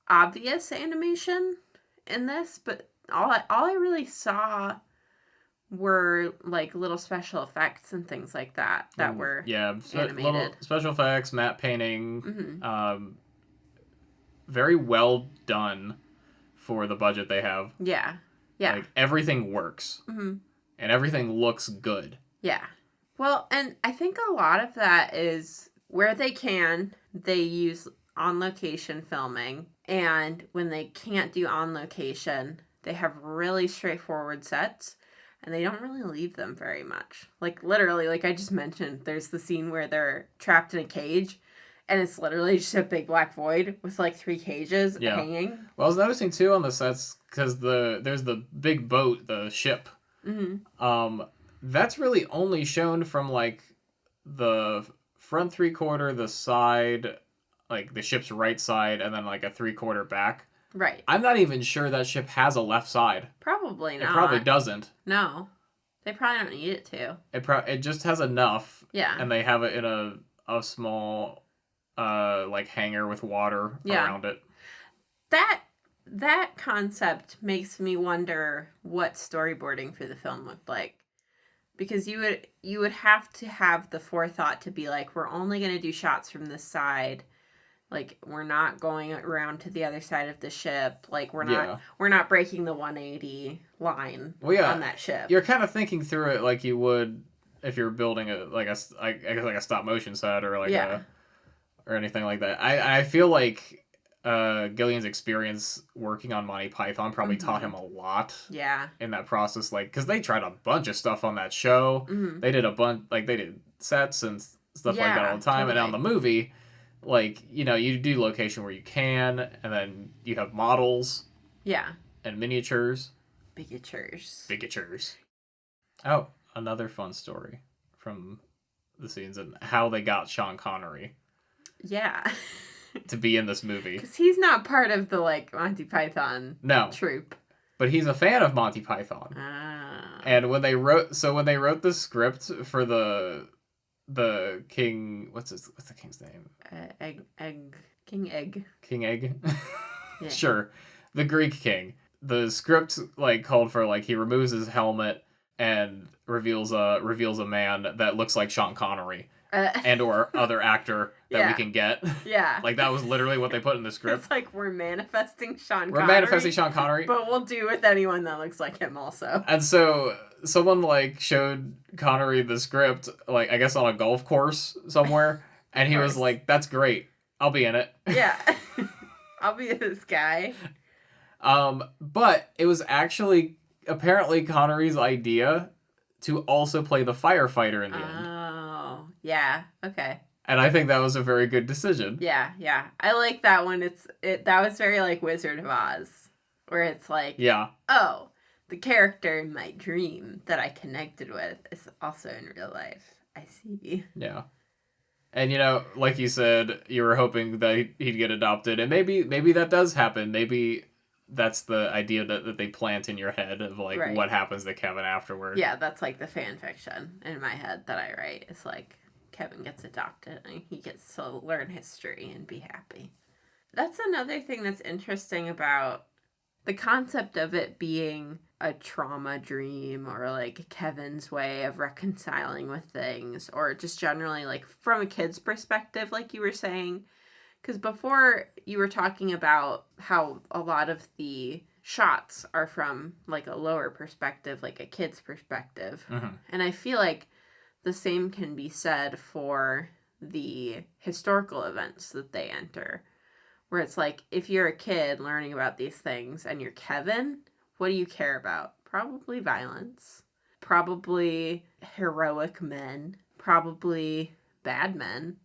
obvious animation in this, but all I really saw were like little special effects and things like that were animated. Little special effects, matte painting, Mm-hmm. Very well done for the budget they have. Yeah, yeah. Like, everything works. Mm-hmm. And everything looks good. Yeah. Well, and I think a lot of that is where they can, they use on-location filming. And when they can't do on-location, they have really straightforward sets. And they don't really leave them very much. Like, literally, like I just mentioned, there's the scene where they're trapped in a cage. And it's literally just a big black void with, like, 3 cages hanging. Well, I was noticing, too, on the sets, because there's the big boat, the ship. Mm-hmm. That's really only shown from, like, the front 3/4, the side, like, the ship's right side, and then, like, a 3/4 back. Right. I'm not even sure that ship has a left side. Probably not. It probably doesn't. No. They probably don't need it to. It just has enough. Yeah. And they have it in a small, like, hangar with water around it. That concept makes me wonder what storyboarding for the film looked like. Because you would have to have the forethought to be like, we're only going to do shots from this side. Like, we're not going around to the other side of the ship. Like, we're not breaking the 180 line on that ship. You're kind of thinking through it like you would if you're building a stop motion set or like or anything like that. I feel like Gilliam's experience working on Monty Python probably taught him a lot. Yeah. In that process, like, because they tried a bunch of stuff on that show. Mm-hmm. They did a bunch, like, they did sets and stuff like that all the time. Totally. And on the movie, like, you know, you do location where you can, and then you have models. Yeah. And miniatures. Bigatures. Oh, another fun story from the scenes and how they got Sean Connery. Yeah. To be in this movie. Because he's not part of the, like, Monty Python troupe. But he's a fan of Monty Python. Ah. And when they wrote the script for the king, what's the king's name? King Egg. King Egg? Yeah. Sure. The Greek king. The script, like, called for, like, he removes his helmet and reveals a man that looks like Sean Connery. And or other actor that we can get. Yeah. Like, that was literally what they put in the script. It's like, we're manifesting Sean Connery. But we'll do with anyone that looks like him also. And so someone, like, showed Connery the script, like, I guess on a golf course somewhere. And he was like, that's great. I'll be in it. Yeah. I'll be this guy. But it was actually apparently Connery's idea to also play the firefighter in the end. Oh, yeah. Okay. And I think that was a very good decision. Yeah, yeah. I like that one. That was very like Wizard of Oz, where it's like, oh, the character in my dream that I connected with is also in real life. I see. Yeah. And, you know, like you said, you were hoping that he'd get adopted, and maybe that does happen. Maybe that's the idea that they plant in your head of, like, what happens to Kevin afterward. Yeah, that's, like, the fan fiction in my head that I write. It's, like, Kevin gets adopted and he gets to learn history and be happy. That's another thing that's interesting about the concept of it being a trauma dream, or like Kevin's way of reconciling with things, or just generally like from a kid's perspective, like you were saying. Because before you were talking about how a lot of the shots are from like a lower perspective, like a kid's perspective. Mm-hmm. And I feel like the same can be said for the historical events that they enter. Where it's like, if you're a kid learning about these things and you're Kevin, what do you care about? Probably violence. Probably heroic men. Probably bad men.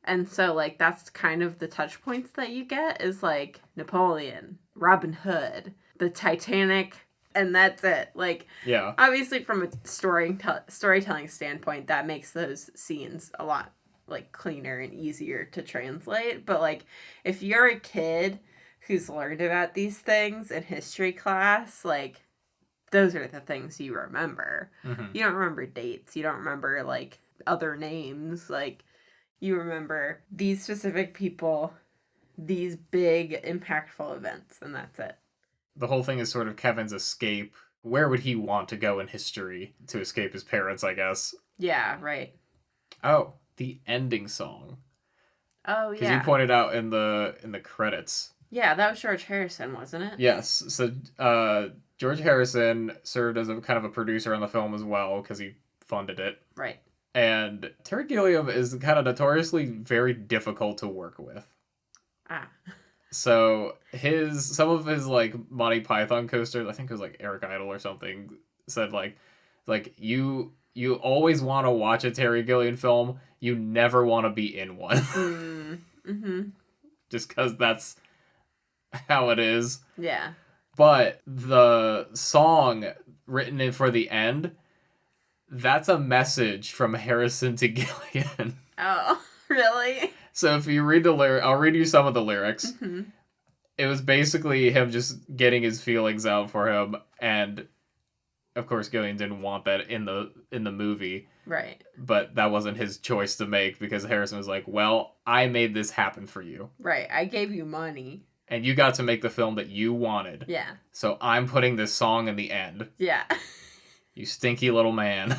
And so, like, that's kind of the touch points that you get is, like, Napoleon, Robin Hood, the Titanic, and that's it. Like, Yeah. obviously from a storytelling standpoint, that makes those scenes a lot, like, cleaner and easier to translate. But, like, if you're a kid who's learned about these things in history class, like, those are the things you remember. Mm-hmm. You don't remember dates. You don't remember, like, other names. Like, you remember these specific people, these big, impactful events, and that's it. The whole thing is sort of Kevin's escape. Where would he want to go in history to escape his parents, I guess? Yeah, right. Oh, the ending song. Oh, Because yeah. you pointed out in the credits. Yeah, that was George Harrison, wasn't it? Yes. So George Harrison served as a kind of a producer on the film as well because he funded it. Right. And Terry Gilliam is kind of notoriously very difficult to work with. Ah. So some of his like Monty Python coasters, I think it was like Eric Idle or something, said like you always want to watch a Terry Gilliam film, you never want to be in one. Mm-hmm. Just because that's how it is. Yeah. But the song written in for the end, that's a message from Harrison to Gilliam. Oh, really? So if you read the lyric, I'll read you some of the lyrics. Mm-hmm. It was basically him just getting his feelings out for him, and of course Gilliam didn't want that in the movie. Right. But that wasn't his choice to make because Harrison was like, "Well, I made this happen for you. Right. I gave you money. And you got to make the film that you wanted. Yeah. So I'm putting this song in the end. Yeah. You stinky little man."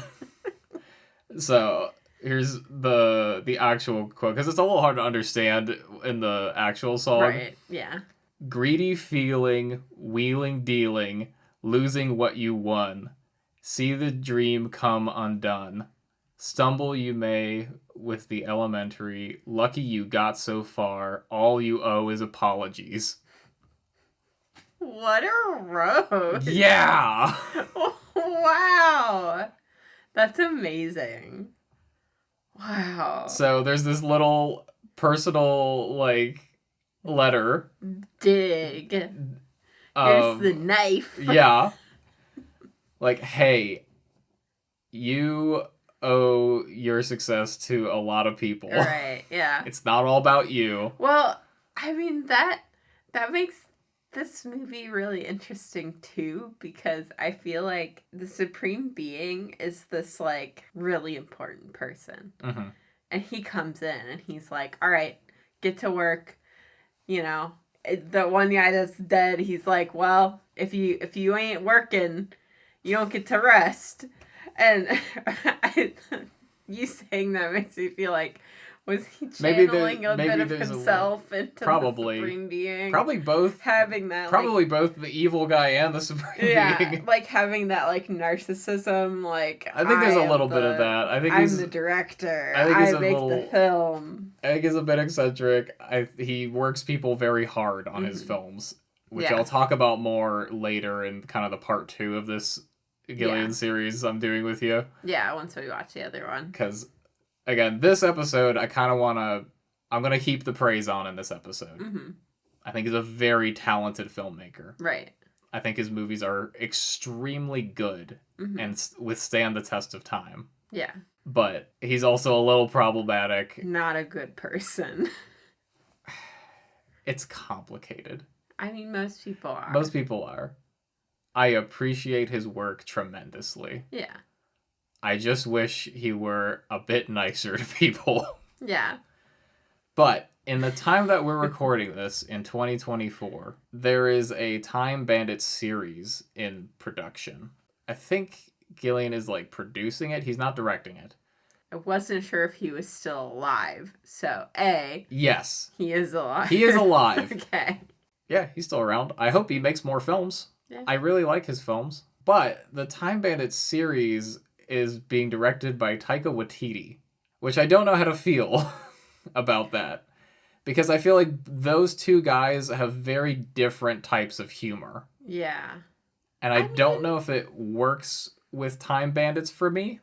So here's the actual quote, because it's a little hard to understand in the actual song. Right. Yeah. "Greedy feeling, wheeling dealing, losing what you won. See the dream come undone. Stumble you may with the elementary. Lucky you got so far. All you owe is apologies." What a road. Yeah! Wow. That's amazing. Wow. So there's this little personal, like, letter. Dig. Here's the knife. Yeah. Like, hey, you owe your success to a lot of people. Right, yeah. It's not all about you. Well, I mean, that makes this movie really interesting, too, because I feel like the Supreme Being is this, like, really important person. Mm-hmm. And he comes in, and he's like, all right, get to work, you know. The one guy that's dead, he's like, well, if you ain't working, you don't get to rest. And you saying that makes me feel like, was he channeling a bit of himself into the Supreme Being? Probably both. Having that, probably both the evil guy and the Supreme Being. like having that like narcissism. Like, I think there's a little bit of that. I think I'm the director. I make the film. I think he's a bit eccentric. He works people very hard on his films, which I'll talk about more later in kind of the part 2 of this Gilliam series I'm doing with you. Yeah, once we watch the other one. Because, again, this episode, I kind of want to... I'm going to keep the praise on in this episode. Mm-hmm. I think he's a very talented filmmaker. Right. I think his movies are extremely good and withstand the test of time. Yeah. But he's also a little problematic. Not a good person. It's complicated. I mean, most people are. Most people are. I appreciate his work tremendously. Yeah. I just wish he were a bit nicer to people. Yeah. But in the time that we're recording this in 2024, there is a Time Bandits series in production. I think Gillian is like producing it. He's not directing it. I wasn't sure if he was still alive. So, A. Yes. He is alive. He is alive. Okay. Yeah, he's still around. I hope he makes more films. Yeah. I really like his films. But the Time Bandits series is being directed by Taika Waititi, which I don't know how to feel about that. Because I feel like those two guys have very different types of humor. Yeah. And I don't know if it works with Time Bandits for me.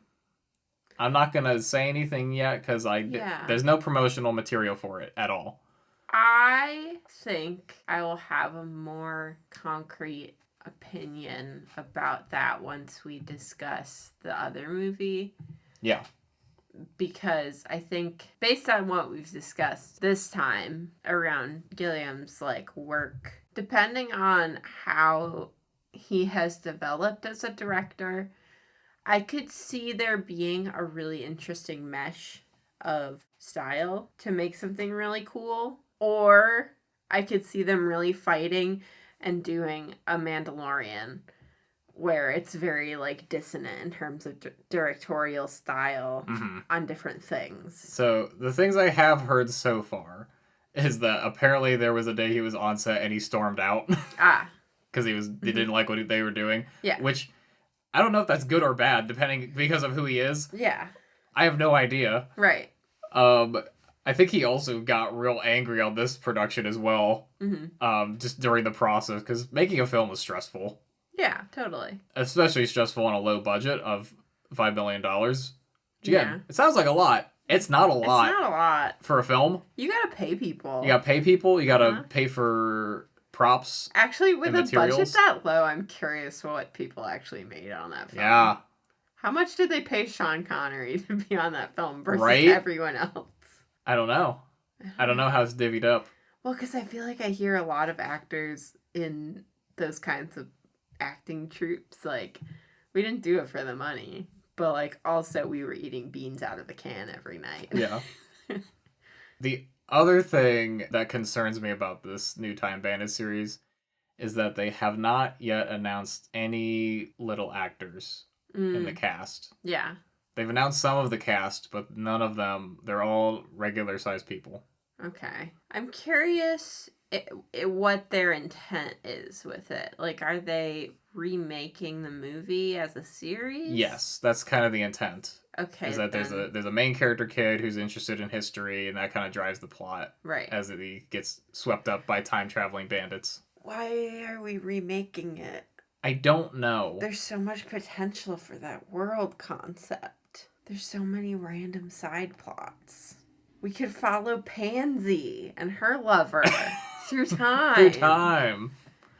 I'm not going to say anything yet because there's no promotional material for it at all. I think I will have a more concrete opinion about that once we discuss the other movie. Yeah. Because I think, based on what we've discussed this time around Gilliam's like work, depending on how he has developed as a director, I could see there being a really interesting mesh of style to make something really cool. Or I could see them really fighting and doing a Mandalorian where it's very like dissonant in terms of directorial style on different things. So the things I have heard so far is that apparently there was a day he was on set and he stormed out. Because he didn't like what they were doing. Yeah. Which I don't know if that's good or bad, depending because of who he is. Yeah. I have no idea. Right. I think he also got real angry on this production as well. Just during the process, because making a film is stressful. Yeah, totally. Especially stressful on a low budget of $5 million. Again, it sounds like a lot. It's not a lot. It's not a lot. For a film. You gotta pay people. You gotta pay people. You gotta pay for props. Actually, with a materials. budget that low, I'm curious what people actually made on that film. Yeah. How much did they pay Sean Connery to be on that film versus everyone else? I don't know. I don't know how it's divvied up. Well, because I feel like I hear a lot of actors in those kinds of acting troupes, like, we didn't do it for the money, but, like, also we were eating beans out of a can every night. Yeah. The other thing that concerns me about this new Time Bandit series is that they have not yet announced any little actors in the cast. Yeah. They've announced some of the cast, but none of them, they're all regular-sized people. Okay. I'm curious what their intent is with it. Like, are they remaking the movie as a series? Yes, that's kind of the intent. Okay. Is that there's a main character kid who's interested in history, and that kind of drives the plot. Right. As he gets swept up by time-traveling bandits. Why are we remaking it? I don't know. There's so much potential for that world concept. There's so many random side plots. We could follow Pansy and her lover through time. Through time.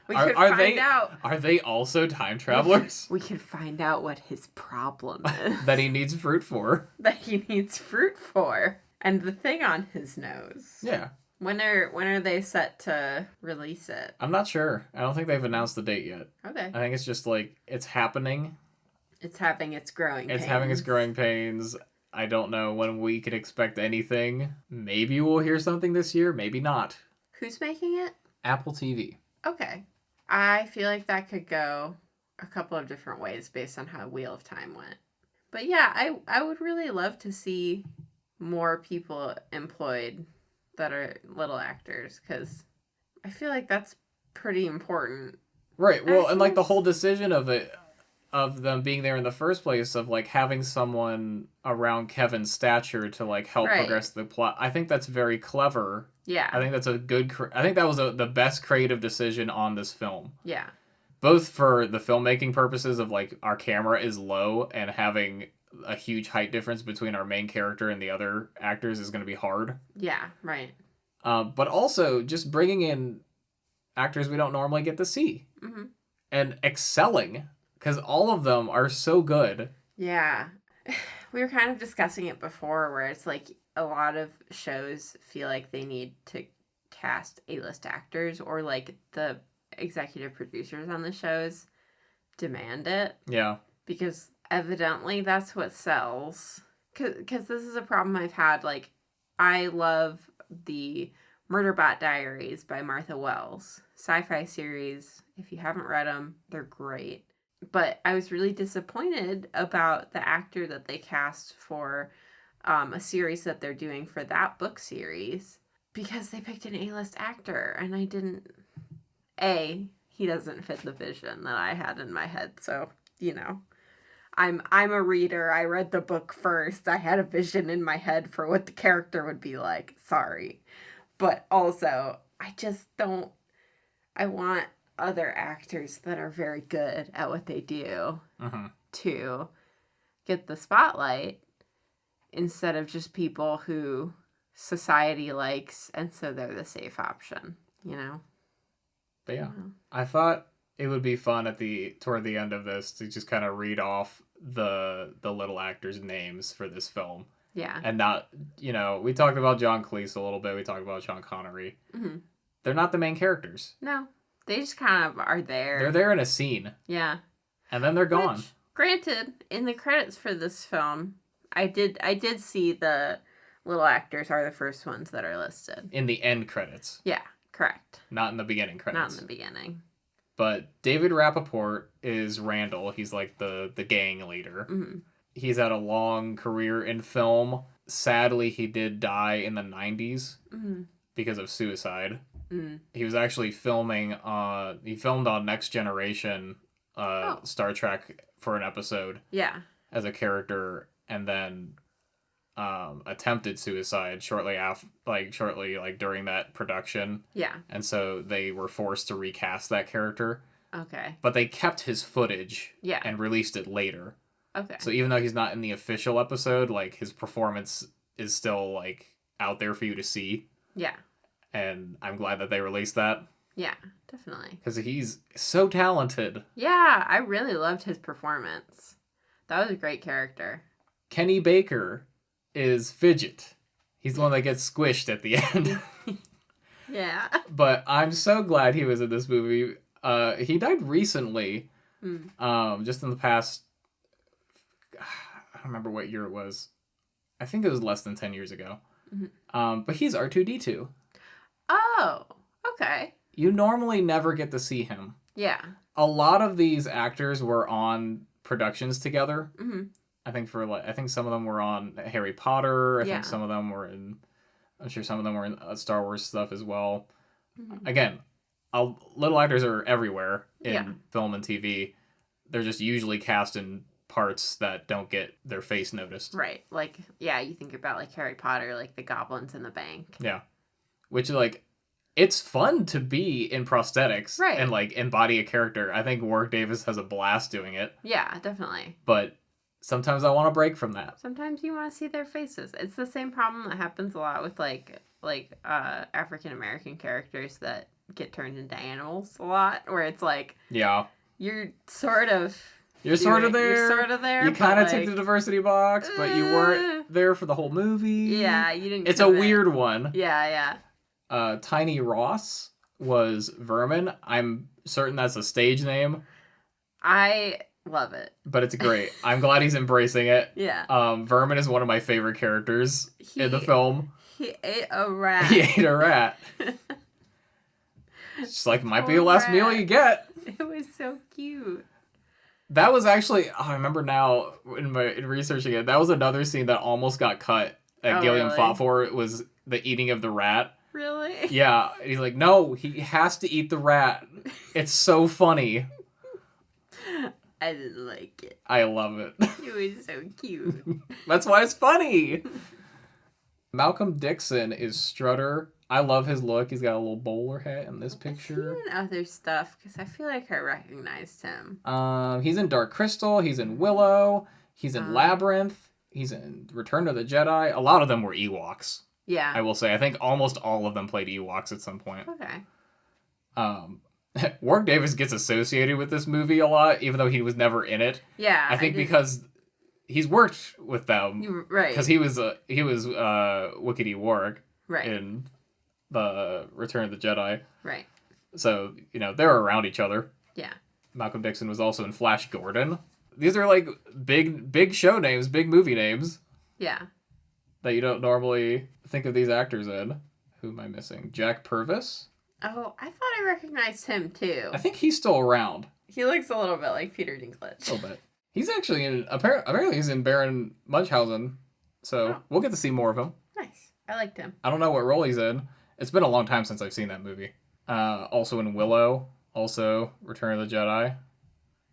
We could find out. Are they also time travelers? We could find out what his problem is. That he needs fruit for. That he needs fruit for. And the thing on his nose. Yeah. When are they set to release it? I'm not sure. I don't think they've announced the date yet. Okay. I think it's just like, it's happening. It's having its growing pains. It's having its growing pains. I don't know when we could expect anything. Maybe we'll hear something this year. Maybe not. Who's making it? Apple TV. Okay. I feel like that could go a couple of different ways based on how Wheel of Time went. But yeah, I would really love to see more people employed that are little actors, because I feel like that's pretty important. Right. Well, and like the whole decision of them being there in the first place, of like having someone around Kevin's stature to like help progress the plot. I think that's very clever. Yeah. I think that's a good. I think that was the best creative decision on this film. Yeah. Both for the filmmaking purposes of like our camera is low and having a huge height difference between our main character and the other actors is going to be hard. Yeah. Right. But also just bringing in actors we don't normally get to see and excelling. Because all of them are so good. Yeah. We were kind of discussing it before, where it's like a lot of shows feel like they need to cast A-list actors, or like the executive producers on the shows demand it. Yeah. Because evidently that's what sells. Because this is a problem I've had. Like, I love the Murderbot Diaries by Martha Wells. Sci-fi series. If you haven't read them, they're great. But I was really disappointed about the actor that they cast for a series that they're doing for that book series, because they picked an A-list actor, and I didn't... he doesn't fit the vision that I had in my head, so, you know. I'm a reader. I read the book first. I had a vision in my head for what the character would be like. Sorry. But also, I just don't... I want other actors that are very good at what they do to get the spotlight, instead of just people who society likes, and so they're the safe option, you know? But yeah, I thought it would be fun toward the end of this to just kind of read off the little actors' names for this film. Yeah. And not, you know, we talked about John Cleese a little bit. We talked about Sean Connery. Mm-hmm. They're not the main characters. No. They just kind of are there. They're there in a scene. Yeah. And then they're gone. Which, granted, in the credits for this film, I did see the little actors are the first ones that are listed. In the end credits. Yeah, correct. Not in the beginning credits. Not in the beginning. But David Rappaport is Randall. He's like the gang leader. Mm-hmm. He's had a long career in film. Sadly, he did die in the 90s because of suicide. Mm. He was actually filming, he filmed on Next Generation Star Trek for an episode. Yeah. As a character, and then attempted suicide shortly during that production. Yeah. And so they were forced to recast that character. Okay. But they kept his footage. Yeah. And released it later. Okay. So even though he's not in the official episode, like, his performance is still, like, out there for you to see. Yeah. And I'm glad that they released that. Yeah, definitely. Because he's so talented. Yeah, I really loved his performance. That was a great character. Kenny Baker is Fidget. He's the one that gets squished at the end. Yeah. But I'm so glad he was in this movie. He died recently. Just in the past... I don't remember what year it was. I think it was less than 10 years ago. Mm-hmm. But he's R2-D2. Oh, okay. You normally never get to see him. Yeah. A lot of these actors were on productions together. Mm-hmm. I think some of them were on Harry Potter. I think some of them were in... I'm sure some of them were in Star Wars stuff as well. Mm-hmm. Again, little actors are everywhere in film and TV. They're just usually cast in parts that don't get their face noticed. Right. Like, yeah, you think about, like, Harry Potter, like, the goblins in the bank. Yeah. Which, like, it's fun to be in prosthetics. Right. And, like, embody a character. I think Warwick Davis has a blast doing it. Yeah, definitely. But sometimes I want to break from that. Sometimes you want to see their faces. It's the same problem that happens a lot with, like African-American characters that get turned into animals a lot. Where it's like... Yeah. You're sort of... You're sort of there. You're sort of there. You kind of ticked the diversity box, but you weren't there for the whole movie. Yeah, you didn't. It's a weird one. Yeah. Tiny Ross was Vermin. I'm certain that's a stage name. I love it. But it's great. I'm glad he's embracing it. Yeah. Vermin is one of my favorite characters in the film. He ate a rat. He ate a rat. It's just like, might be the last meal you get. It was so cute. That was actually, I remember now in researching it, that was another scene that almost got cut that Gilliam fought for. It was the eating of the rat. Really? Yeah. He's like, no, he has to eat the rat. It's so funny. I didn't like it. I love it. It was so cute. That's why it's funny. Malcolm Dixon is Strutter. I love his look. He's got a little bowler hat in this picture. He's in other stuff, because I feel like I recognized him. He's in Dark Crystal. He's in Willow. He's in Labyrinth. He's in Return of the Jedi. A lot of them were Ewoks. Yeah. I will say. I think almost all of them played Ewoks at some point. Okay. Warwick Davis gets associated with this movie a lot, even though he was never in it. Yeah. I think because he's worked with them. Right. Because he was Wickedy Warwick. Right. In the Return of the Jedi. Right. So, they're around each other. Yeah. Malcolm Dixon was also in Flash Gordon. These are like big show names, big movie names. Yeah. That you don't normally think of these actors in. Who am I missing? Jack Purvis? Oh, I thought I recognized him too. I think he's still around. He looks a little bit like Peter Dinklage. A little bit. He's actually in, apparently he's in Baron Munchausen, so we'll get to see more of him. Nice. I liked him. I don't know what role he's in. It's been a long time since I've seen that movie. Also in Willow, also Return of the Jedi.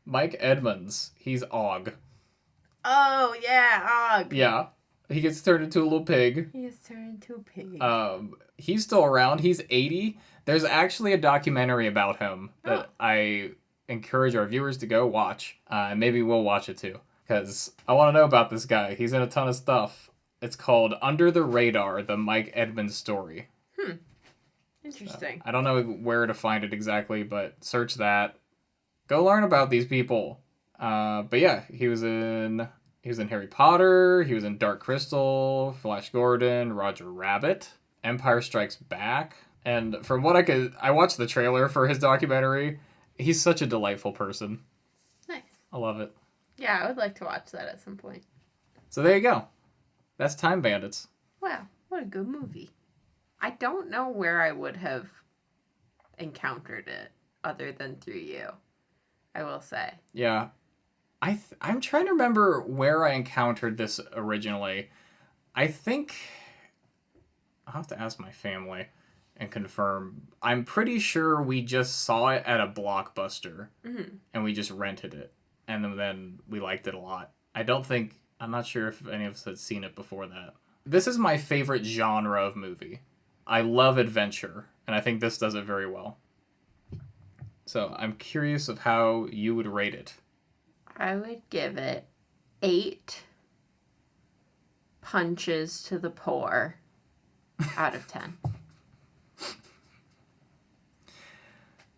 Mike Edmonds, he's Og. Oh, yeah, Og. Yeah, he gets turned into a little pig. He gets turned into a pig. He's still around. He's 80. There's actually a documentary about him that I encourage our viewers to go watch. And maybe we'll watch it too, because I want to know about this guy. He's in a ton of stuff. It's called Under the Radar, the Mike Edmonds story. Interesting. I don't know where to find it exactly, but search that. Go learn about these people. But yeah, he was in Harry Potter. He was in Dark Crystal, Flash Gordon, Roger Rabbit, Empire Strikes Back. And from what I watched the trailer for his documentary. He's such a delightful person. Nice. I love it. Yeah, I would like to watch that at some point. So there you go. That's Time Bandits. Wow, what a good movie. I don't know where I would have encountered it other than through you, I will say. Yeah. I'm trying to remember where I encountered this originally. I think I'll have to ask my family and confirm. I'm pretty sure we just saw it at a Blockbuster and we just rented it. And then we liked it a lot. I'm not sure if any of us had seen it before that. This is my favorite genre of movie. I love adventure, and I think this does it very well. So I'm curious of how you would rate it. I would give it 8 punches to the poor out of 10.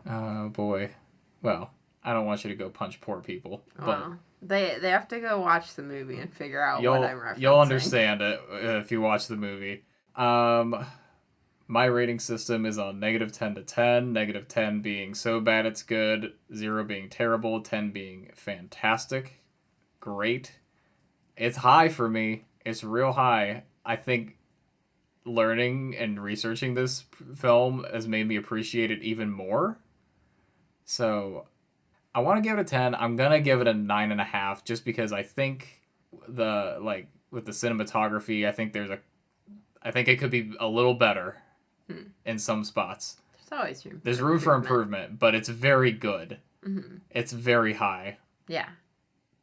Oh, boy. Well, I don't want you to go punch poor people. Well, they have to go watch the movie and figure out what I'm referencing. You'll understand it if you watch the movie. My rating system is on -10 to 10. -10 being so bad it's good, 0 being terrible, 10 being fantastic, great. It's high for me. It's real high. I think learning and researching this film has made me appreciate it even more. So I want to give it a 10. I'm going to give it a 9.5 just because I think with the cinematography, I think it could be a little better in some spots. There's always room. There's room for improvement, but it's very good. Mm-hmm. It's very high. Yeah.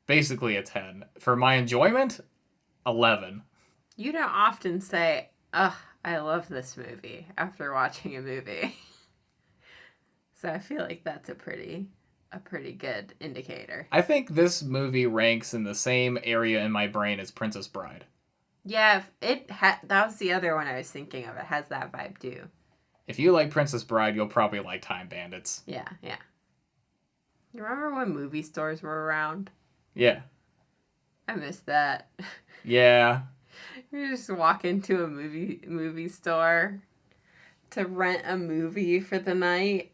Basically a 10. For my enjoyment, 11. You don't often say, "Ugh, I love this movie" after watching a movie. So I feel like that's a pretty good indicator. I think this movie ranks in the same area in my brain as Princess Bride. Yeah, that was the other one I was thinking of. It has that vibe too. If you like Princess Bride, you'll probably like Time Bandits. Yeah. You remember when movie stores were around? Yeah. I miss that. Yeah. You just walk into a movie store to rent a movie for the night.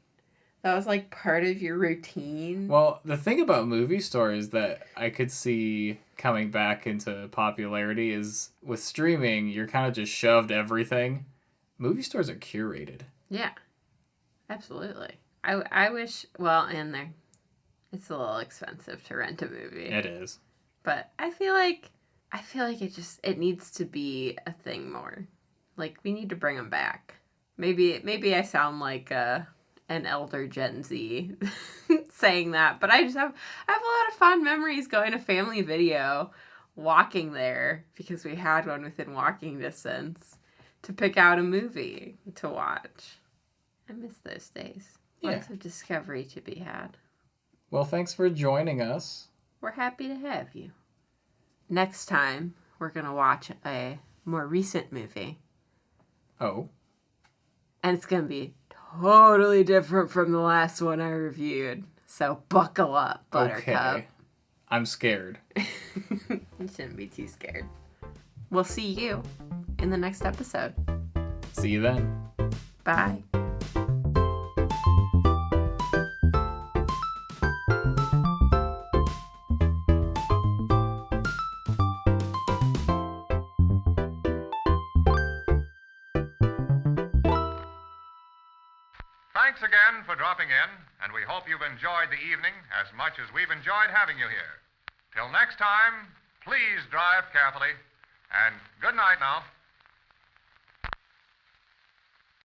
That was like part of your routine. Well, the thing about movie stores that I could see coming back into popularity is with streaming, you're kind of just shoved everything. Movie stores are curated. Yeah, absolutely. I wish, and it's a little expensive to rent a movie. It is. But I feel like it needs to be a thing more. Like, we need to bring them back. Maybe I sound like an elder Gen Z saying that, but I have a lot of fond memories going to Family Video, walking there because we had one within walking distance to pick out a movie to watch. I miss those days. Yeah. Lots of discovery to be had. Well, thanks for joining us. We're happy to have you. Next time, we're going to watch a more recent movie. Oh. And it's going to be totally different from the last one I reviewed. So buckle up, Buttercup. Okay. I'm scared. You shouldn't be too scared. We'll see you in the next episode. See you then. Bye. Thanks again for dropping in, and we hope you've enjoyed the evening as much as we've enjoyed having you here. Till next time, please drive carefully, and good night now.